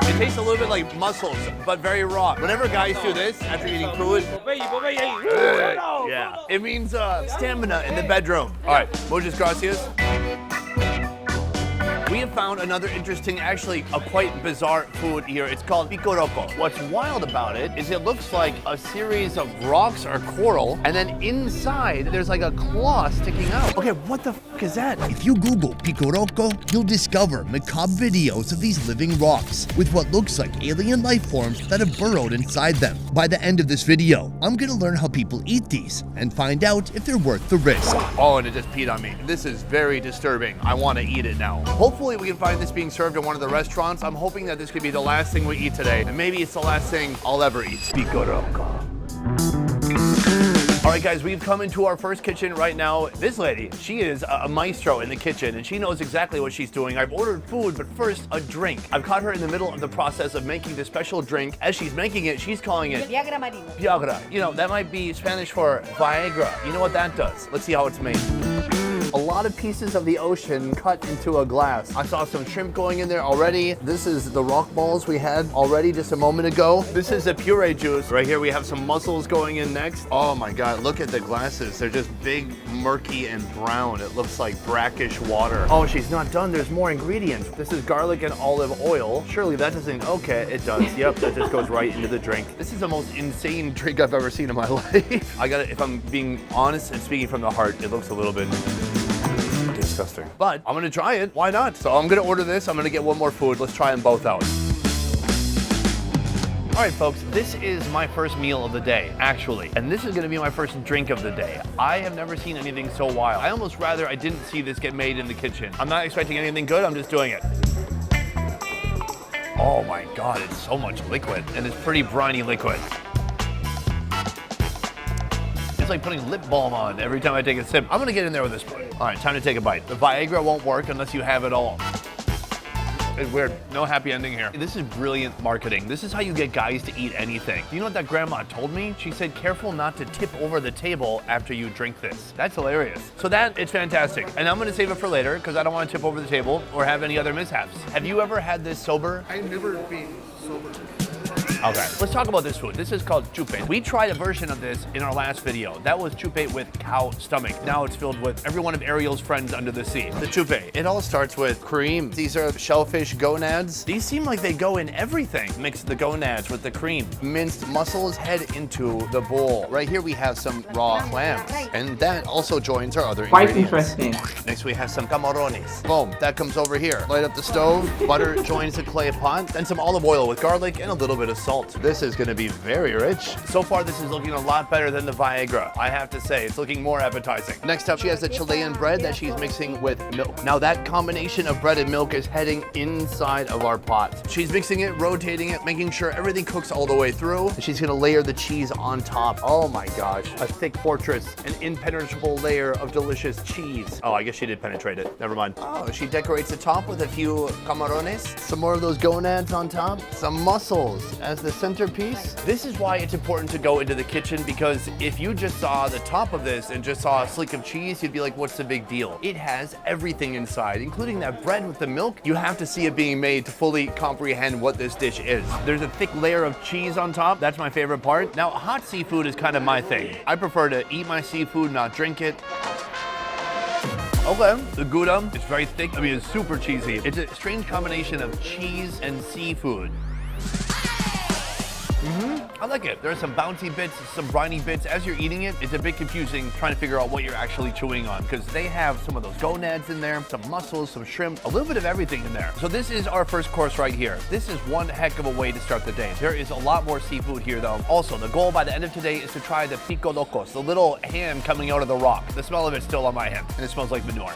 It tastes a little bit like mussels, but very raw. Whenever guys do this after eating food, yeah, it means stamina in the bedroom. All right, muchas gracias. We have found another interesting, actually a quite bizarre food here. It's called Picorokco. What's wild about it is it looks like a series of rocks or coral, and then inside there's like a claw sticking out. Okay, what the fuck is that? If you Google Picorokco, you'll discover macabre videos of these living rocks with what looks like alien life forms that have burrowed inside them. By the end of this video, I'm gonna learn how people eat these and find out if they're worth the risk. Oh, and it just peed on me. This is very disturbing. I want to eat it now. Hopefully we can find this being served in one of the restaurants. I'm hoping that this could be the last thing we eat today, and maybe it's the last thing I'll ever eat. Picorokco. All right, guys, we've come into our first kitchen right now. This lady, she is a maestro in the kitchen, and she knows exactly what she's doing. I've ordered food, but first, a drink. I've caught her in the middle of the process of making this special drink. As she's making it, she's calling it Viagra Marina. Viagra. You know, that might be Spanish for Viagra. You know what that does? Let's see how it's made. A lot of pieces of the ocean cut into a glass. I saw some shrimp going in there already. This is the rock balls we had already just a moment ago. This is the puree juice. Right here we have some mussels going in next. Oh my God, look at the glasses. They're just big, murky, and brown. It looks like brackish water. Oh, she's not done. There's more ingredients. This is garlic and olive oil. Surely that doesn't, okay, it does. Yep, that just goes right into the drink. This is the most insane drink I've ever seen in my life. I gotta, if I'm being honest and speaking from the heart, it looks a little bit disgusting. But I'm gonna try it. Why not? So I'm gonna order this. I'm gonna get one more food. Let's try them both out. All right, folks, this is my first meal of the day, actually. And this is gonna be my first drink of the day. I have never seen anything so wild. I almost rather I didn't see this get made in the kitchen. I'm not expecting anything good. I'm just doing it. Oh my God, it's so much liquid. And it's pretty briny liquid. It's like putting lip balm on every time I take a sip. I'm gonna get in there with this one. All right, time to take a bite. The Viagra won't work unless you have it all. It's weird, no happy ending here. This is brilliant marketing. This is how you get guys to eat anything. Do you know what that grandma told me? She said, careful not to tip over the table after you drink this. That's hilarious. So that, it's fantastic. And I'm gonna save it for later because I don't wanna tip over the table or have any other mishaps. Have you ever had this sober? I've never been sober. Okay, let's talk about this food. This is called Chupe. We tried a version of this in our last video. That was Chupe with cow stomach. Now it's filled with every one of Ariel's friends under the sea. The Chupe. It all starts with cream. These are shellfish gonads. These seem like they go in everything. Mix the gonads with the cream. Minced mussels head into the bowl. Right here we have some raw clams. And that also joins our other Quite ingredients. interesting. Next we have some camarones. Boom, that comes over here. Light up the stove. Butter joins the clay pot. Then some olive oil with garlic and a little bit of salt. This is gonna be very rich. So far, this is looking a lot better than the Viagra. I have to say, it's looking more appetizing. Next up, she has the Chilean bread that she's mixing with milk. Now that combination of bread and milk is heading inside of our pot. She's mixing it, rotating it, making sure everything cooks all the way through. And she's gonna layer the cheese on top. Oh my gosh, a thick fortress, an impenetrable layer of delicious cheese. Oh, I guess she did penetrate it. Never mind. Oh, she decorates the top with a few camarones. Some more of those gonads on top. Some mussels as the centerpiece. This is why it's important to go into the kitchen, because if you just saw the top of this and just saw a slick of cheese, you'd be like, what's the big deal? It has everything inside, including that bread with the milk. You have to see it being made to fully comprehend what this dish is. There's a thick layer of cheese on top. That's my favorite part. Now, hot seafood is kind of my thing. I prefer to eat my seafood, not drink it. Okay, the Gouda is very thick. I mean, it's super cheesy. It's a strange combination of cheese and seafood. I like it. There are some bouncy bits, some briny bits. As you're eating it, it's a bit confusing trying to figure out what you're actually chewing on because they have some of those gonads in there, some mussels, some shrimp, a little bit of everything in there. So this is our first course right here. This is one heck of a way to start the day. There is a lot more seafood here though. Also, the goal by the end of today is to try the Picorokco, the little hand coming out of the rock. The smell of it's still on my hand and it smells like manure.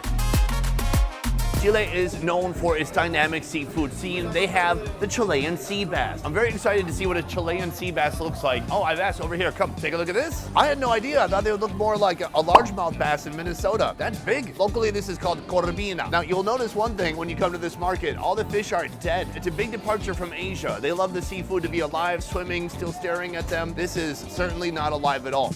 Chile is known for its dynamic seafood scene. They have the Chilean sea bass. I'm very excited to see what a Chilean sea bass looks like. Oh, I've asked over here. Come, take a look at this. I had no idea. I thought they would look more like a largemouth bass in Minnesota. That's big. Locally, this is called corvina. Now, you'll notice one thing when you come to this market. All the fish are dead. It's a big departure from Asia. They love the seafood to be alive, swimming, still staring at them. This is certainly not alive at all.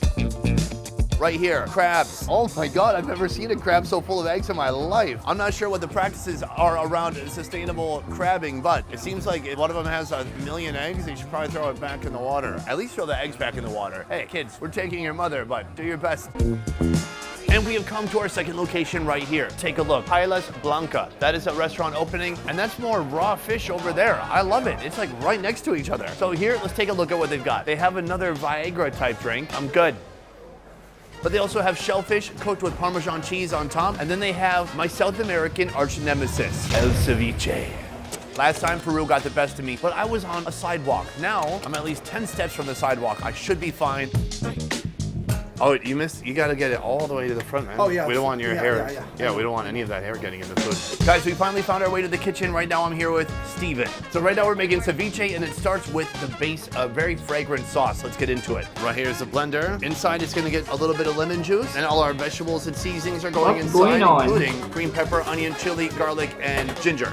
Right here, crabs. Oh my God, I've never seen a crab so full of eggs in my life. I'm not sure what the practices are around sustainable crabbing, but it seems like if one of them has 1 million eggs, they should probably throw it back in the water. At least throw the eggs back in the water. Hey kids, we're taking your mother, but do your best. And we have come to our second location right here. Take a look, Pilas Blanca. That is a restaurant opening, and that's more raw fish over there. I love it. It's like right next to each other. So here, let's take a look at what they've got. They have another Viagra type drink. I'm good. But they also have shellfish cooked with Parmesan cheese on top. And then they have my South American arch nemesis, El Ceviche. Last time Peru got the best of me, but I was on a sidewalk. Now I'm at least 10 steps from the sidewalk. I should be fine. Oh, you missed? You gotta get it all the way to the front, man. Oh, yeah. We don't want your hair. Yeah, we don't want any of that hair getting in the food. Guys, we finally found our way to the kitchen. Right now I'm here with Steven. So right now we're making ceviche, and it starts with the base, a very fragrant sauce. Let's get into it. Right here is the blender. Inside it's gonna get a little bit of lemon juice, and all our vegetables and seasonings are going inside, including green pepper, onion, chili, garlic, and ginger.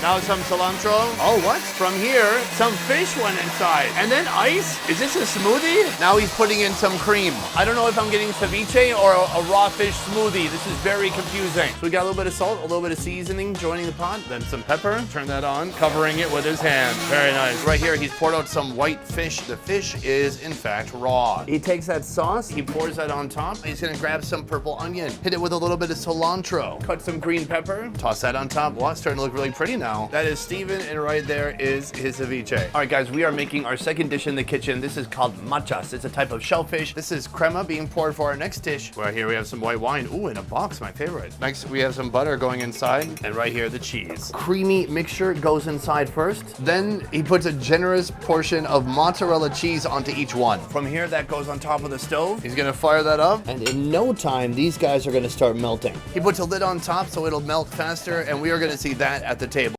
Now some cilantro. Oh, what? From here, some fish went inside. And then ice? Is this a smoothie? Now he's putting in some cream. I don't know if I'm getting ceviche or a raw fish smoothie. This is very confusing. So we got a little bit of salt, a little bit of seasoning joining the pot, then some pepper. Turn that on, covering it with his hand. Very nice. Right here, he's poured out some white fish. The fish is, in fact, raw. He takes that sauce, he pours that on top. He's gonna grab some purple onion, hit it with a little bit of cilantro, cut some green pepper, toss that on top. Well, it's starting to look really pretty now. That is Steven, and right there is his ceviche. All right, guys, we are making our second dish in the kitchen. This is called machas. It's a type of shellfish. This is crema being poured for our next dish. Right here we have some white wine. Ooh, in a box, my favorite. Next we have some butter going inside, and right here the cheese. Creamy mixture goes inside first. Then he puts a generous portion of mozzarella cheese onto each one. From here, that goes on top of the stove. He's gonna fire that up, and in no time, these guys are gonna start melting. He puts a lid on top so it'll melt faster, and we are gonna see that at the table.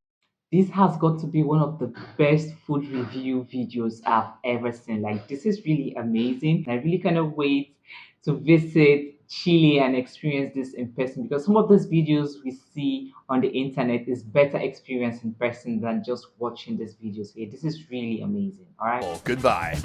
This has got to be one of the best food review videos I've ever seen. Like, this is really amazing. I really cannot wait to visit Chile and experience this in person, because some of these videos we see on the internet is better experience in person than just watching these videos here. This is really amazing. All right. Oh, goodbye.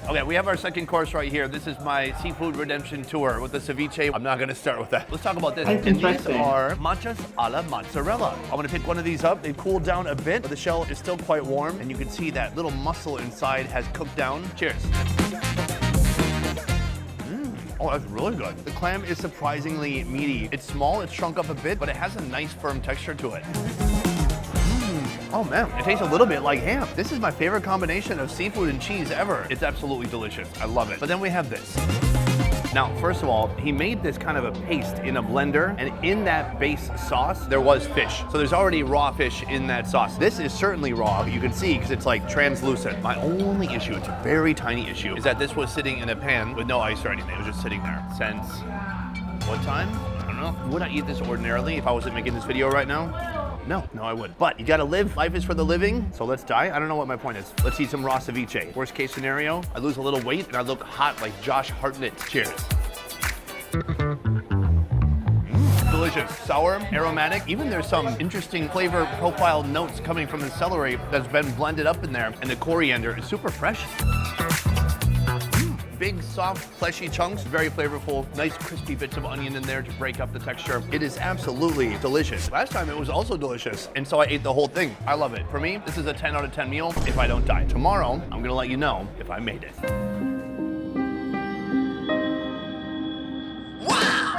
Okay, we have our second course right here. This is my seafood redemption tour with the ceviche. I'm not gonna start with that. Let's talk about this. That's And these interesting. are machas a la mozzarella. I'm gonna pick one of these up. They cooled down a bit, but the shell is still quite warm, and you can see that little mussel inside has cooked down. Cheers. Oh, that's really good. The clam is surprisingly meaty. It's small, it's shrunk up a bit, but it has a nice firm texture to it. Oh man, it tastes a little bit like ham. This is my favorite combination of seafood and cheese ever. It's absolutely delicious. I love it. But then we have this. Now, first of all, he made this kind of a paste in a blender, and in that base sauce, there was fish. So there's already raw fish in that sauce. This is certainly raw, but you can see because it's like translucent. My only issue, it's a very tiny issue, is that this was sitting in a pan with no ice or anything. It was just sitting there since what time? I don't know. Would I eat this ordinarily if I wasn't making this video right now? No, I wouldn't. But you gotta live. Life is for the living, so let's die. I don't know what my point is. Let's eat some raw ceviche. Worst case scenario, I lose a little weight and I look hot like Josh Hartnett. Cheers. Delicious, sour, aromatic. Even there's some interesting flavor profile notes coming from the celery that's been blended up in there, and the coriander is super fresh. Big, soft, fleshy chunks, very flavorful, nice crispy bits of onion in there to break up the texture. It is absolutely delicious. Last time it was also delicious, and so I ate the whole thing. I love it. For me, this is a 10 out of 10 meal if I don't die. Tomorrow, I'm gonna let you know if I made it.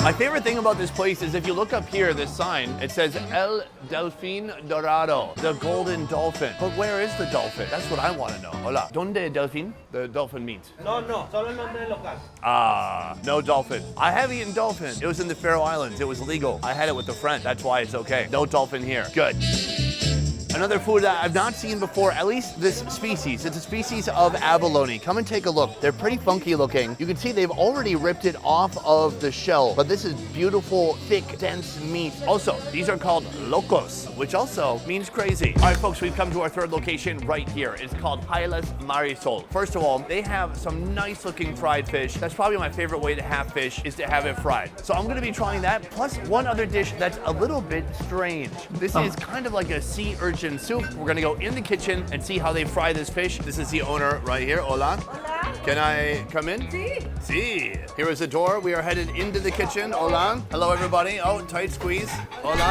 My favorite thing about this place is if you look up here, this sign, it says El Delfín Dorado, the golden dolphin. But where is the dolphin? That's what I want to know. Hola. ¿Dónde delfín? The dolphin meat. No, solo el nombre local. Ah, no dolphin. I have eaten dolphin. It was in the Faroe Islands. It was legal. I had it with a friend. That's why it's okay. No dolphin here. Good. Another food that I've not seen before, at least this species. It's a species of abalone. Come and take a look. They're pretty funky looking. You can see they've already ripped it off of the shell, but this is beautiful, thick, dense meat. Also, these are called locos, which also means crazy. All right, folks, we've come to our third location right here. It's called Pilas Marisol. First of all, they have some nice looking fried fish. That's probably my favorite way to have fish, is to have it fried. So I'm gonna be trying that, plus one other dish that's a little bit strange. This is kind of like a sea urchin soup. We're gonna go in the kitchen and see how they fry this fish. This is the owner right here. Hola. Hola. Can I come in? Sí. Sí. Here is the door. We are headed into the kitchen. Hola. Hello, everybody. Oh, tight squeeze. Hola.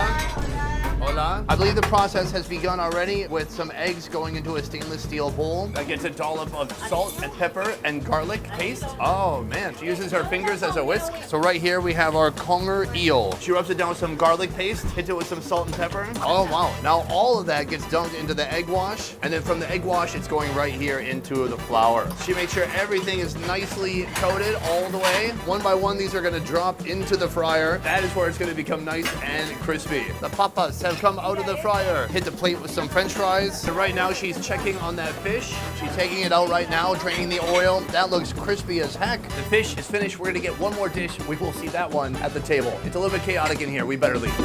Hola. I believe the process has begun already with some eggs going into a stainless steel bowl. That gets a dollop of salt and pepper and garlic paste. Oh man, she uses her fingers as a whisk. So right here we have our conger eel. She rubs it down with some garlic paste, hits it with some salt and pepper. Oh wow. Now all of that gets dunked into the egg wash, and then from the egg wash it's going right here into the flour. She makes sure everything is nicely coated all the way. One by one these are gonna drop into the fryer. That is where it's gonna become nice and crispy. The papas have come out of the fryer. Hit the plate with some french fries. So right now she's checking on that fish. She's taking it out right now, draining the oil. That looks crispy as heck. The fish is finished. We're gonna get one more dish. We will see that one at the table. It's a little bit chaotic in here. We better leave.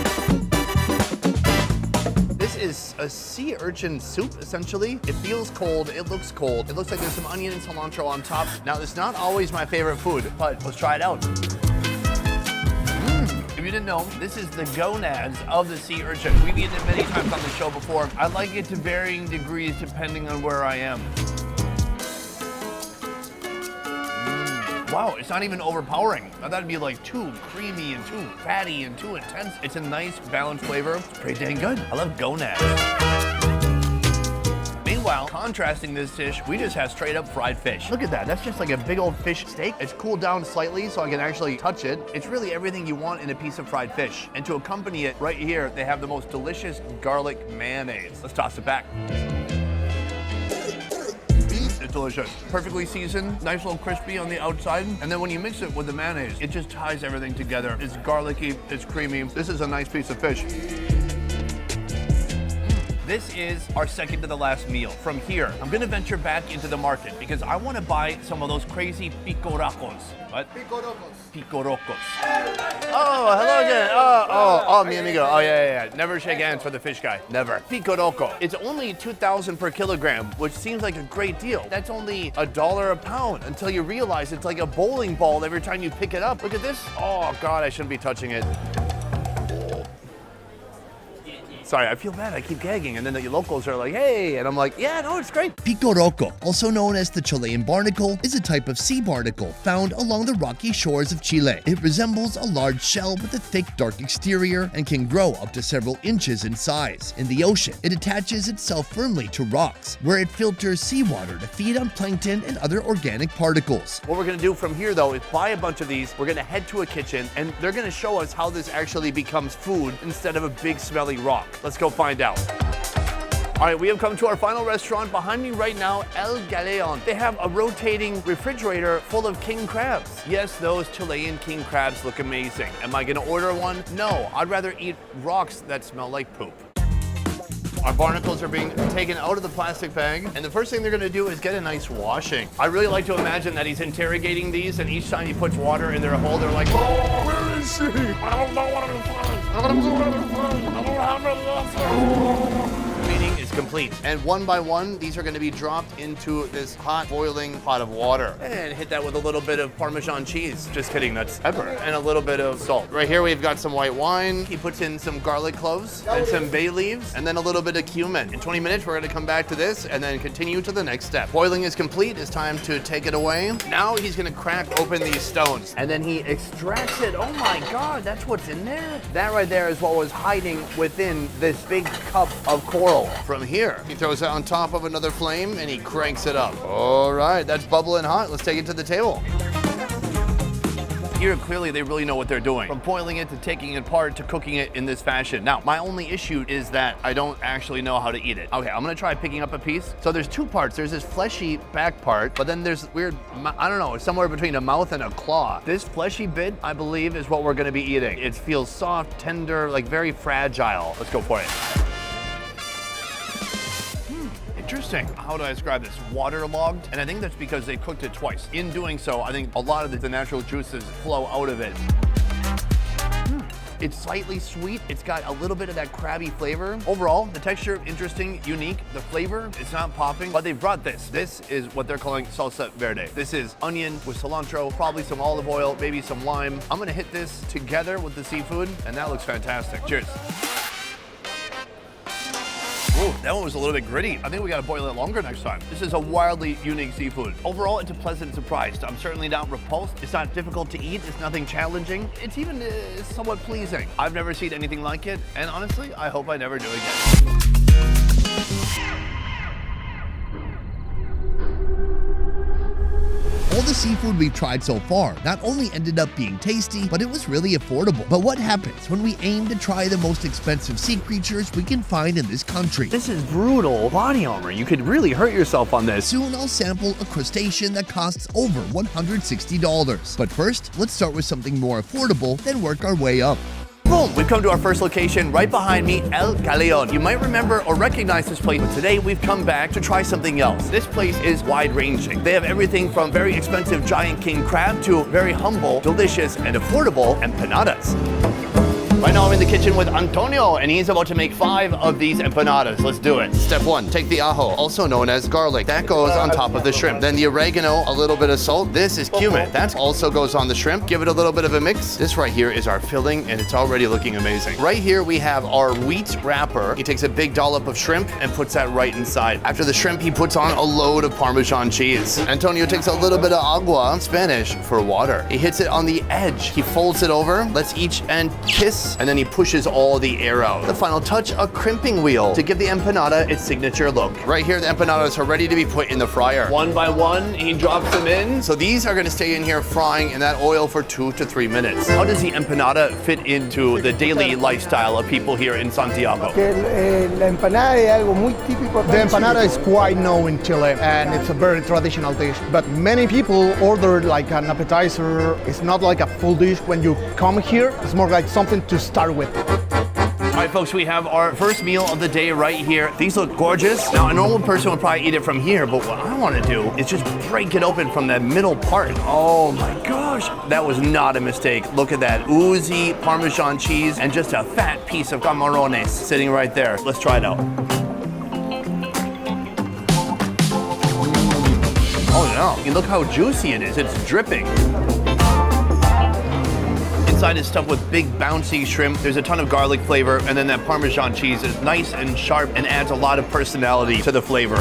This is a sea urchin soup, essentially. It feels cold, it looks cold. It looks like there's some onion and cilantro on top. Now, it's not always my favorite food, but let's try it out. If you didn't know, this is the gonads of the sea urchin. We've eaten it many times on the show before. I like it to varying degrees depending on where I am. Wow, it's not even overpowering. I thought it'd be like too creamy and too fatty and too intense. It's a nice balanced flavor. It's pretty dang good. I love gonads. Meanwhile, contrasting this dish, we just have straight up fried fish. Look at that, that's just like a big old fish steak. It's cooled down slightly so I can actually touch it. It's really everything you want in a piece of fried fish. And to accompany it right here, they have the most delicious garlic mayonnaise. Let's toss it back. It's delicious. Perfectly seasoned, nice little crispy on the outside. And then when you mix it with the mayonnaise, it just ties everything together. It's garlicky, it's creamy. This is a nice piece of fish. This is our second to the last meal. From here, I'm gonna venture back into the market because I wanna buy some of those crazy picoroccos. What? Picoroccos. Oh, hello again. Oh, mi amigo. Oh, yeah. Never shake hands for the fish guy. Never. Picorokco. It's only 2,000 per kilogram, which seems like a great deal. That's only $1 a pound until you realize it's like a bowling ball every time you pick it up. Look at this. Oh, God, I shouldn't be touching it. Sorry, I feel bad. I keep gagging, and then the locals are like, hey, and I'm like, yeah, no, it's great. Picorokco, also known as the Chilean barnacle, is a type of sea barnacle found along the rocky shores of Chile. It resembles a large shell with a thick, dark exterior and can grow up to several inches in size. In the ocean, it attaches itself firmly to rocks, where it filters seawater to feed on plankton and other organic particles. What we're gonna do from here, though, is buy a bunch of these. We're gonna head to a kitchen, and they're gonna show us how this actually becomes food instead of a big, smelly rock. Let's go find out. All right, we have come to our final restaurant. Behind me right now, El Calon. They have a rotating refrigerator full of king crabs. Yes, those Chilean king crabs look amazing. Am I gonna order one? No, I'd rather eat rocks that smell like poop. Our barnacles are being taken out of the plastic bag, and the first thing they're gonna do is get a nice washing. I really like to imagine that he's interrogating these, and each time he puts water in their hole, they're like, oh, where is she? I don't know what I'm doing. I don't know what I'm doing. I don't have a meeting is complete. And one by one, these are gonna be dropped into this hot boiling pot of water. And hit that with a little bit of Parmesan cheese. Just kidding, that's pepper. And a little bit of salt. Right here, we've got some white wine. He puts in some garlic cloves and some bay leaves, and then a little bit of cumin. In 20 minutes, we're gonna come back to this and then continue to the next step. Boiling is complete. It's time to take it away. Now he's gonna crack open these stones, and then he extracts it. Oh my God, that's what's in there? That right there is what was hiding within this big cup of coral. From here, he throws it on top of another flame and he cranks it up. All right, that's bubbling hot. Let's take it to the table. Here, clearly, they really know what they're doing. From boiling it to taking it apart to cooking it in this fashion. Now, my only issue is that I don't actually know how to eat it. Okay, I'm gonna try picking up a piece. So there's two parts. There's this fleshy back part, but then there's weird, I don't know, somewhere between a mouth and a claw. This fleshy bit, I believe, is what we're gonna be eating. It feels soft, tender, like very fragile. Let's go for it. Interesting. How do I describe this? Waterlogged, and I think that's because they cooked it twice. In doing so, I think a lot of the natural juices flow out of it. It's slightly sweet. It's got a little bit of that crabby flavor. Overall, the texture, interesting, unique. The flavor, it's not popping, but they've brought this. This is what they're calling salsa verde. This is onion with cilantro, probably some olive oil, maybe some lime. I'm gonna hit this together with the seafood, and that looks fantastic. Cheers. Ooh, that one was a little bit gritty. I think we gotta boil it longer next time. This is a wildly unique seafood. Overall, it's a pleasant surprise. I'm certainly not repulsed. It's not difficult to eat. It's nothing challenging. It's even somewhat pleasing. I've never seen anything like it, and honestly, I hope I never do again. All the seafood we've tried so far not only ended up being tasty, but it was really affordable. But what happens when we aim to try the most expensive sea creatures we can find in this country? This is brutal body armor. You could really hurt yourself on this. Soon I'll sample a crustacean that costs over $160. But first, let's start with something more affordable, then work our way up. Boom, we've come to our first location right behind me, El Calon. You might remember or recognize this place, but today we've come back to try something else. This place is wide-ranging. They have everything from very expensive giant king crab to very humble, delicious, and affordable empanadas. Right now I'm in the kitchen with Antonio, and he's about to make 5 of these empanadas. Let's do it. Step 1, take the ajo, also known as garlic. That goes on top of the shrimp. Then the oregano, a little bit of salt. This is cumin. That also goes on the shrimp. Give it a little bit of a mix. This right here is our filling, and it's already looking amazing. Right here we have our wheat wrapper. He takes a big dollop of shrimp and puts that right inside. After the shrimp, he puts on a load of Parmesan cheese. Antonio takes a little bit of agua, Spanish for water. He hits it on the edge. He folds it over, lets each end kiss, and then he pushes all the air out. The final touch, a crimping wheel to give the empanada its signature look. Right here, the empanadas are ready to be put in the fryer. One by one, he drops them in. So these are gonna stay in here frying in that oil for 2 to 3 minutes. How does the empanada fit into the daily lifestyle of people here in Santiago? La empanada es algo muy típico. The empanada is quite known in Chile, and it's a very traditional dish. But many people order like an appetizer. It's not like a full dish. When you come here, it's more like something to start with. All right, folks, we have our first meal of the day right here. These look gorgeous. Now, a normal person would probably eat it from here, but what I want to do is just break it open from that middle part. Oh my gosh, that was not a mistake. Look at that oozy Parmesan cheese and just a fat piece of camarones sitting right there. Let's try it out. Oh no, and look how juicy it is. It's dripping. Inside is stuffed with big bouncy shrimp. There's a ton of garlic flavor, and then that Parmesan cheese is nice and sharp and adds a lot of personality to the flavor.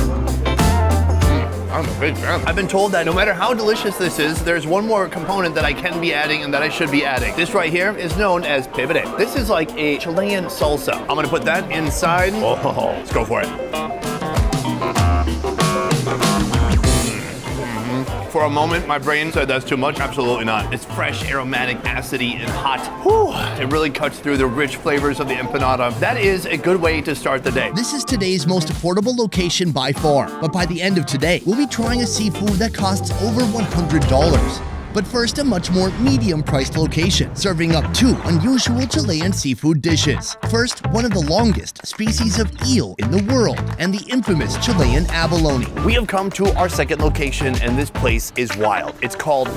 I'm a big fan. I've been told that no matter how delicious this is, there's one more component that I can be adding and that I should be adding. This right here is known as pebre. This is like a Chilean salsa. I'm gonna put that inside. Oh, let's go for it. For a moment, my brain said that's too much. Absolutely not. It's fresh, aromatic, acidy, and hot. Whew. It really cuts through the rich flavors of the empanada. That is a good way to start the day. This is today's most affordable location by far, but by the end of today, we'll be trying a seafood that costs over $100. But first, a much more medium-priced location, serving up 2 unusual Chilean seafood dishes. First, one of the longest species of eel in the world, and the infamous Chilean abalone. We have come to our second location, and this place is wild. It's called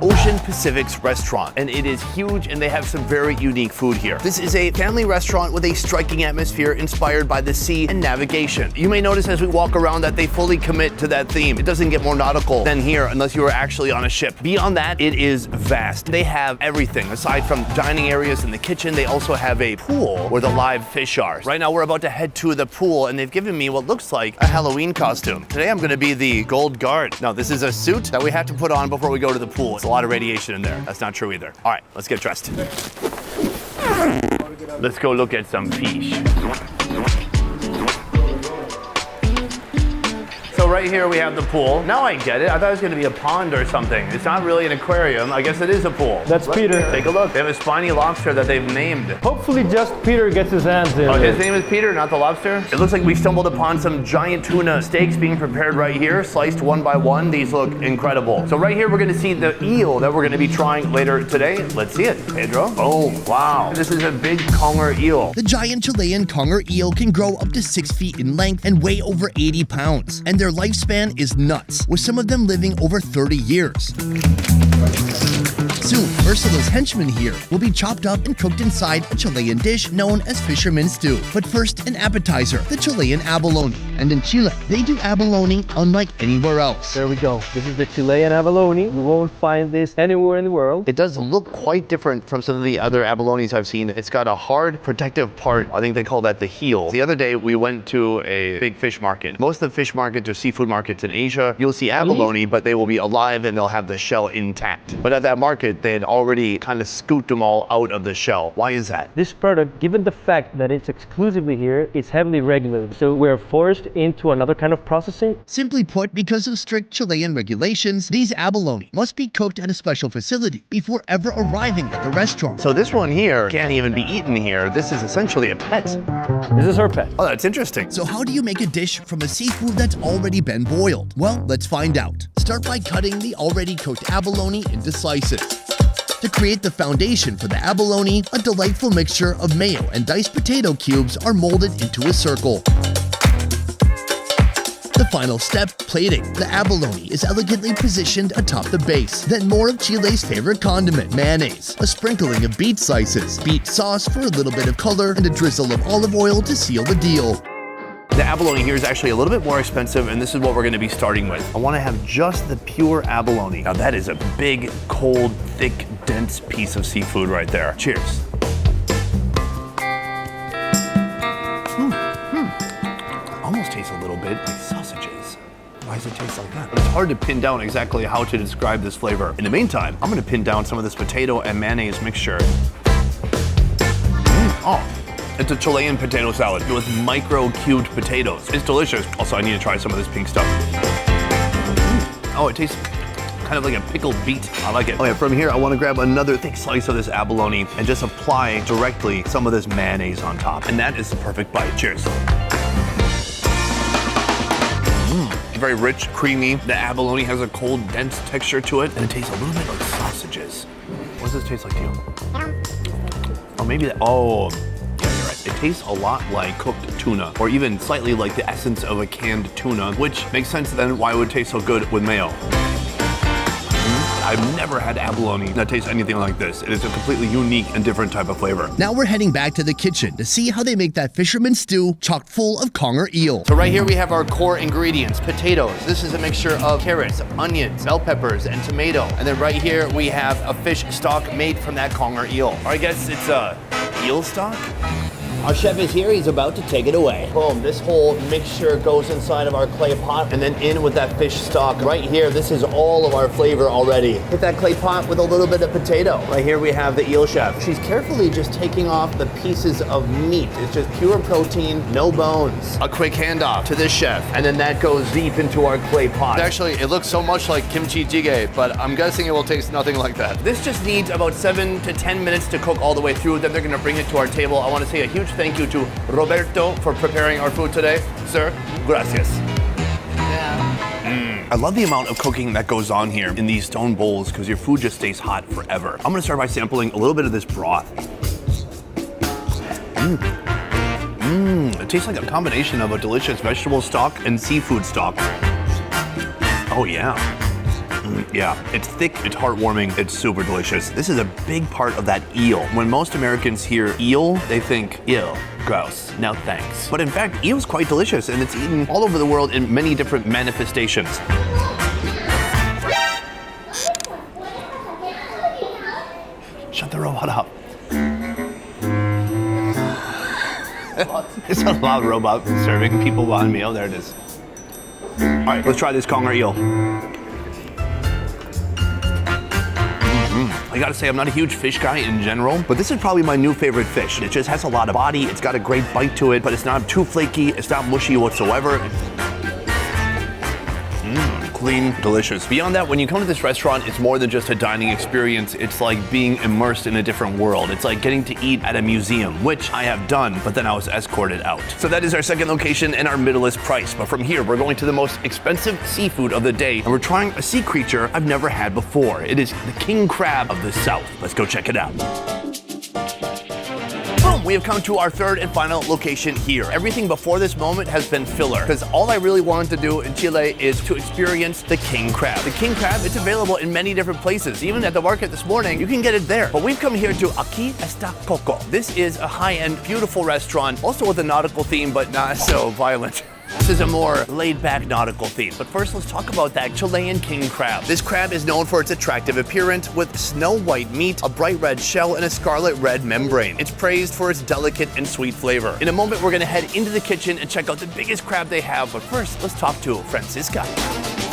Ocean Pacific's restaurant, and it is huge, and they have some very unique food here. This is a family restaurant with a striking atmosphere inspired by the sea and navigation. You may notice as we walk around that they fully commit to that theme. It doesn't get more nautical than here unless you are actually on a ship. Beyond that, it is vast. They have everything. Aside from dining areas in the kitchen, they also have a pool where the live fish are. Right now, we're about to head to the pool, and they've given me what looks like a Halloween costume. Today, I'm gonna be the gold guard. Now, this is a suit that we have to put on before we go to the pool. It's a lot of radiation in there. That's not true either. All right, let's get dressed. Let's go look at some fish. So right right here we have the pool. Now I get it. I thought it was gonna be a pond or something. It's not really an aquarium. I guess it is a pool. That's Peter. Take a look. They have a spiny lobster that they've named. Hopefully just Peter gets his hands in. Oh, it. his name is Peter, not the lobster? It looks like we stumbled upon some giant tuna steaks being prepared right here, sliced one by one. These look incredible. So right here, we're gonna see the eel that we're gonna be trying later today. Let's see it, Pedro. Boom, wow. This is a big conger eel. The giant Chilean conger eel can grow up to 6 feet in length and weigh over 80 pounds. And their lifespan is nuts, with some of them living over 30 years. Soon, Ursula's henchmen here will be chopped up and cooked inside a Chilean dish known as Fisherman Stew. But first, an appetizer, the Chilean abalone. And in Chile, they do abalone unlike anywhere else. There we go. This is the Chilean abalone. You won't find this anywhere in the world. It does look quite different from some of the other abalones I've seen. It's got a hard protective part. I think they call that the heel. The other day, we went to a big fish market. Most of the fish markets or seafood markets in Asia, you'll see abalone, but they will be alive and they'll have the shell intact. But at that market, they had already kind of scooped them all out of the shell. Why is that? This product, given the fact that it's exclusively here, it's heavily regulated. So we're forced into another kind of processing. Simply put, because of strict Chilean regulations, these abalone must be cooked at a special facility before ever arriving at the restaurant. So this one here can't even be eaten here. This is essentially a pet. This is her pet. Oh, that's interesting. So how do you make a dish from a seafood that's already been boiled? Well, let's find out. Start by cutting the already cooked abalone into slices. To create the foundation for the abalone, a delightful mixture of mayo and diced potato cubes are molded into a circle. The final step, plating. The abalone is elegantly positioned atop the base. Then more of Chile's favorite condiment, mayonnaise. A sprinkling of beet slices, beet sauce for a little bit of color, and a drizzle of olive oil to seal the deal. The abalone here is actually a little bit more expensive, and this is what we're gonna be starting with. I wanna have just the pure abalone. Now that is a big, cold, thick, dense piece of seafood right there. Cheers. Almost tastes a little bit like sausages. Why does it taste like that? It's hard to pin down exactly how to describe this flavor. In the meantime, I'm gonna pin down some of this potato and mayonnaise mixture. Oh. It's a Chilean potato salad with micro cubed potatoes. It's delicious. Also, I need to try some of this pink stuff. Oh, it tastes kind of like a pickled beet. I like it. Okay, from here, I want to grab another thick slice of this abalone and just apply directly some of this mayonnaise on top. And that is the perfect bite. Cheers. Very rich, creamy. The abalone has a cold, dense texture to it, and it tastes a little bit like sausages. What does this taste like to you? Or maybe that, oh. It tastes a lot like cooked tuna, or even slightly like the essence of a canned tuna, which makes sense then why it would taste so good with mayo. I've never had abalone that tastes anything like this. It is a completely unique and different type of flavor. Now we're heading back to the kitchen to see how they make that fisherman stew chock full of conger eel. So right here we have our core ingredients, potatoes. This is a mixture of carrots, onions, bell peppers, and tomato. And then right here we have a fish stock made from that conger eel. Or I guess it's a eel stock? Our chef is here, he's about to take it away. Boom, this whole mixture goes inside of our clay pot and then in with that fish stock. Right here, this is all of our flavor already. Hit that clay pot with a little bit of potato. Right here we have the eel chef. She's carefully just taking off the pieces of meat. It's just pure protein, no bones. A quick handoff to this chef, and then that goes deep into our clay pot. Actually, it looks so much like kimchi jjigae, but I'm guessing it will taste nothing like that. This just needs about 7 to 10 minutes to cook all the way through. Then they're gonna bring it to our table. I wanna say a huge thank you to Roberto for preparing our food today. Sir, gracias. I love the amount of cooking that goes on here in these stone bowls because your food just stays hot forever. I'm gonna start by sampling a little bit of this broth. It tastes like a combination of a delicious vegetable stock and seafood stock. Oh yeah. Yeah, it's thick, it's heartwarming, it's super delicious. This is a big part of that eel. When most Americans hear eel, they think, ew, gross, no thanks. But in fact, eel's quite delicious and it's eaten all over the world in many different manifestations. Shut the robot up. It's a loud robot serving people behind me. Oh, there it is. All right, let's try this conger eel. I gotta say, I'm not a huge fish guy in general, but this is probably my new favorite fish. It just has a lot of body, it's got a great bite to it, but it's not too flaky, it's not mushy whatsoever. clean, delicious. Beyond that, when you come to this restaurant, it's more than just a dining experience. It's like being immersed in a different world. It's like getting to eat at a museum, which I have done, but then I was escorted out. So that is our second location and our middleist price. But from here, we're going to the most expensive seafood of the day, and we're trying a sea creature I've never had before. It is the king crab of the south. Let's go check it out. We have come to our third and final location here. Everything before this moment has been filler, because all I really wanted to do in Chile is to experience the king crab. The king crab, it's available in many different places. Even at the market this morning, you can get it there. But we've come here to Aquí Está Coco. This is a high-end, beautiful restaurant, also with a nautical theme, but not so violent. This is a more laid-back nautical theme. But first, let's talk about that Chilean king crab. This crab is known for its attractive appearance with snow-white meat, a bright red shell, and a scarlet red membrane. It's praised for its delicate and sweet flavor. In a moment, we're gonna head into the kitchen and check out the biggest crab they have. But first, let's talk to Francisca.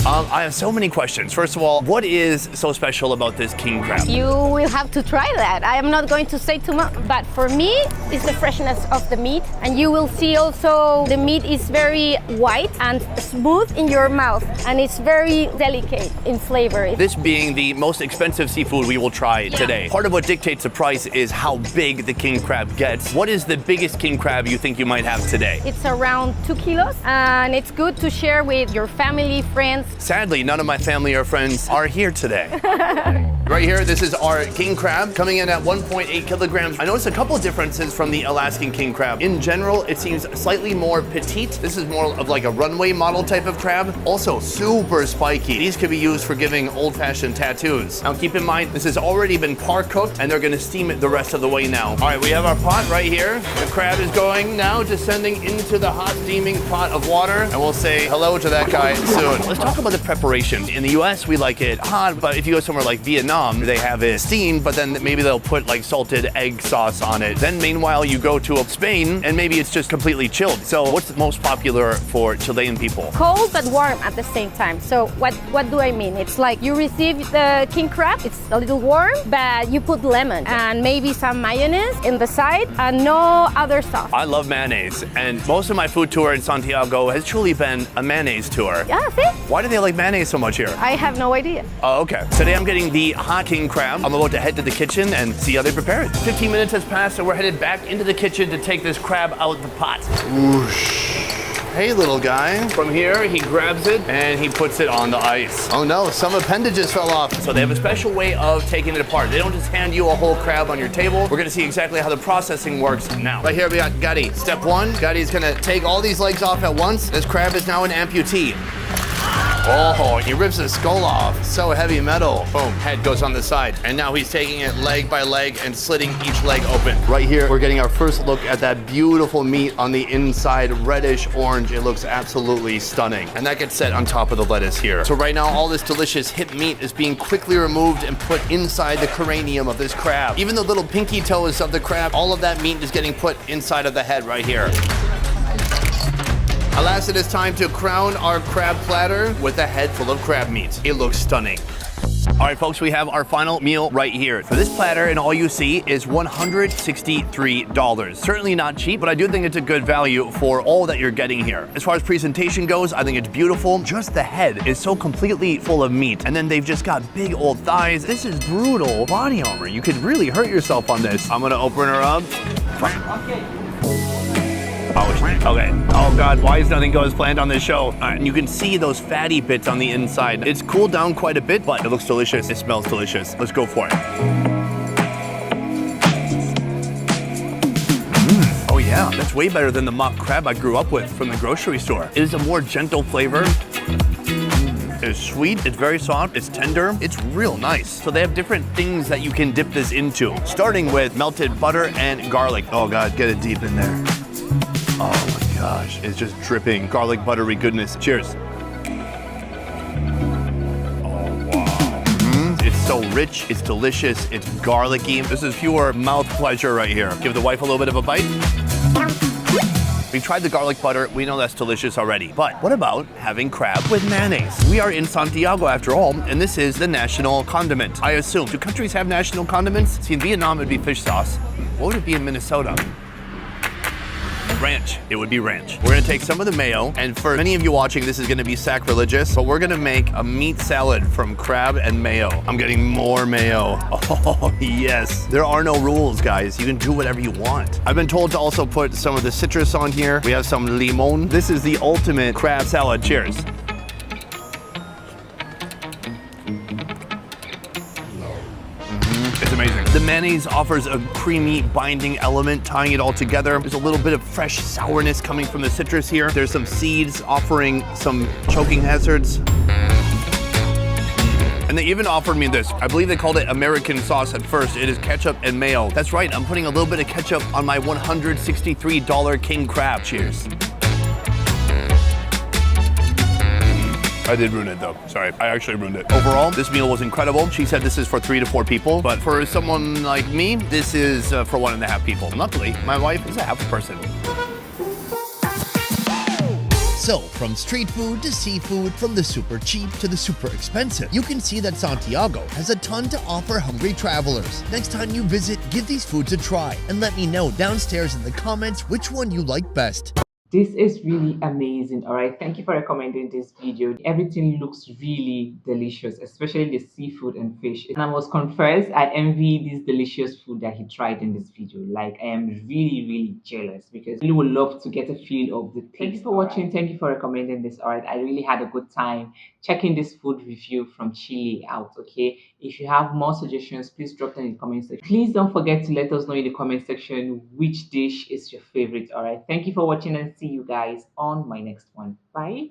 I have so many questions. First of all, what is so special about this king crab? You will have to try that. I am not going to say too much, but for me, it's the freshness of the meat. And you will see also the meat is very white and smooth in your mouth, and it's very delicate in flavor. This being the most expensive seafood we will try today. Part of what dictates the price is how big the king crab gets. What is the biggest king crab you think you might have today? It's around 2 kilos, and it's good to share with your family, friends. Sadly, none of my family or friends are here today. Right here, this is our king crab coming in at 1.8 kilograms. I noticed a couple of differences from the Alaskan king crab. In general, it seems slightly more petite. This is more of like a runway model type of crab. Also super spiky. These could be used for giving old-fashioned tattoos. Now keep in mind, this has already been par cooked and they're gonna steam it the rest of the way now. All right, we have our pot right here. The crab is going now, descending into the hot steaming pot of water, and we'll say hello to that guy soon. Let's talk about the preparation. In the US, we like it hot, but if you go somewhere like Vietnam, they have it steamed, but then maybe they'll put like salted egg sauce on it. Then meanwhile, you go to Spain and maybe it's just completely chilled. So what's the most popular for Chilean people? Cold but warm at the same time. So what do I mean? It's like you receive the king crab, it's a little warm, but you put lemon and maybe some mayonnaise in the side and no other sauce. I love mayonnaise, and most of my food tour in Santiago has truly been a mayonnaise tour. Yeah, see? Why do they like mayonnaise so much here? I have no idea. Oh, okay. Today I'm getting the hot king crab. I'm about to head to the kitchen and see how they prepare it. 15 minutes has passed and we're headed back into the kitchen to take this crab out of the pot. Whoosh. Hey, little guy. From here, he grabs it and he puts it on the ice. Oh no, some appendages fell off. So they have a special way of taking it apart. They don't just hand you a whole crab on your table. We're gonna see exactly how the processing works now. Right here, we got Gatti. Step one, Gatti's gonna take all these legs off at once. This crab is now an amputee. Oh, he rips his skull off. So heavy metal. Boom, head goes on the side. And now he's taking it leg by leg and slitting each leg open. Right here, we're getting our first look at that beautiful meat on the inside, reddish orange. It looks absolutely stunning. And that gets set on top of the lettuce here. So right now, all this delicious hip meat is being quickly removed and put inside the cranium of this crab. Even the little pinky toes of the crab, all of that meat is getting put inside of the head right here. Alas, it is time to crown our crab platter with a head full of crab meat. It looks stunning. All right, folks, we have our final meal right here. For this platter, and all you see is $163. Certainly not cheap, but I do think it's a good value for all that you're getting here. As far as presentation goes, I think it's beautiful. Just the head is so completely full of meat. And then they've just got big old thighs. This is brutal body armor. You could really hurt yourself on this. I'm gonna open her up. Okay. Okay. Oh God, why is nothing go as planned on this show? And you can see those fatty bits on the inside. It's cooled down quite a bit, but it looks delicious. It smells delicious. Let's go for it. Oh yeah, that's way better than the mock crab I grew up with from the grocery store. It is a more gentle flavor. It's sweet, it's very soft, it's tender, it's real nice. So they have different things that you can dip this into, starting with melted butter and garlic. Oh God, get it deep in there. Oh my gosh, it's just dripping garlic buttery goodness. Cheers. Oh wow. It's so rich, it's delicious, it's garlicky. This is pure mouth pleasure right here. Give the wife a little bit of a bite. We've tried the garlic butter, we know that's delicious already. But what about having crab with mayonnaise? We are in Santiago after all, and this is the national condiment. I assume, do countries have national condiments? See, in Vietnam it'd be fish sauce. What would it be in Minnesota? Ranch. It would be ranch. We're gonna take some of the mayo, and for many of you watching, this is gonna be sacrilegious, but we're gonna make a meat salad from crab and mayo. I'm getting more mayo. Oh, yes. There are no rules, guys. You can do whatever you want. I've been told to also put some of the citrus on here. We have some limon. This is the ultimate crab salad. Cheers. It's amazing. The mayonnaise offers a creamy binding element, tying it all together. There's a little bit of fresh sourness coming from the citrus here. There's some seeds offering some choking hazards. And they even offered me this. I believe they called it American sauce at first. It is ketchup and mayo. That's right, I'm putting a little bit of ketchup on my $163 king crab. Cheers. I did ruin it though. Sorry, I actually ruined it. Overall, this meal was incredible. She said this is for 3 to 4 people, but for someone like me, this is for 1.5 people. Luckily, my wife is a half a person. So, from street food to seafood, from the super cheap to the super expensive, you can see that Santiago has a ton to offer hungry travelers. Next time you visit, give these foods a try and let me know downstairs in the comments which one you like best. This is really amazing. All right, thank you for recommending this video. Everything looks really delicious, especially the seafood and fish. And I must confess, I envy this delicious food that he tried in this video. Like, I am really jealous because I really would love to get a feel of the taste. Thank you for watching. Thank you for recommending this. All right, I really had a good time checking this food review from Chile out. Okay, if you have more suggestions, please drop them in the comment section. Please don't forget to let us know in the comment section which dish is your favorite. All right, thank you for watching and see you guys on my next one. Bye.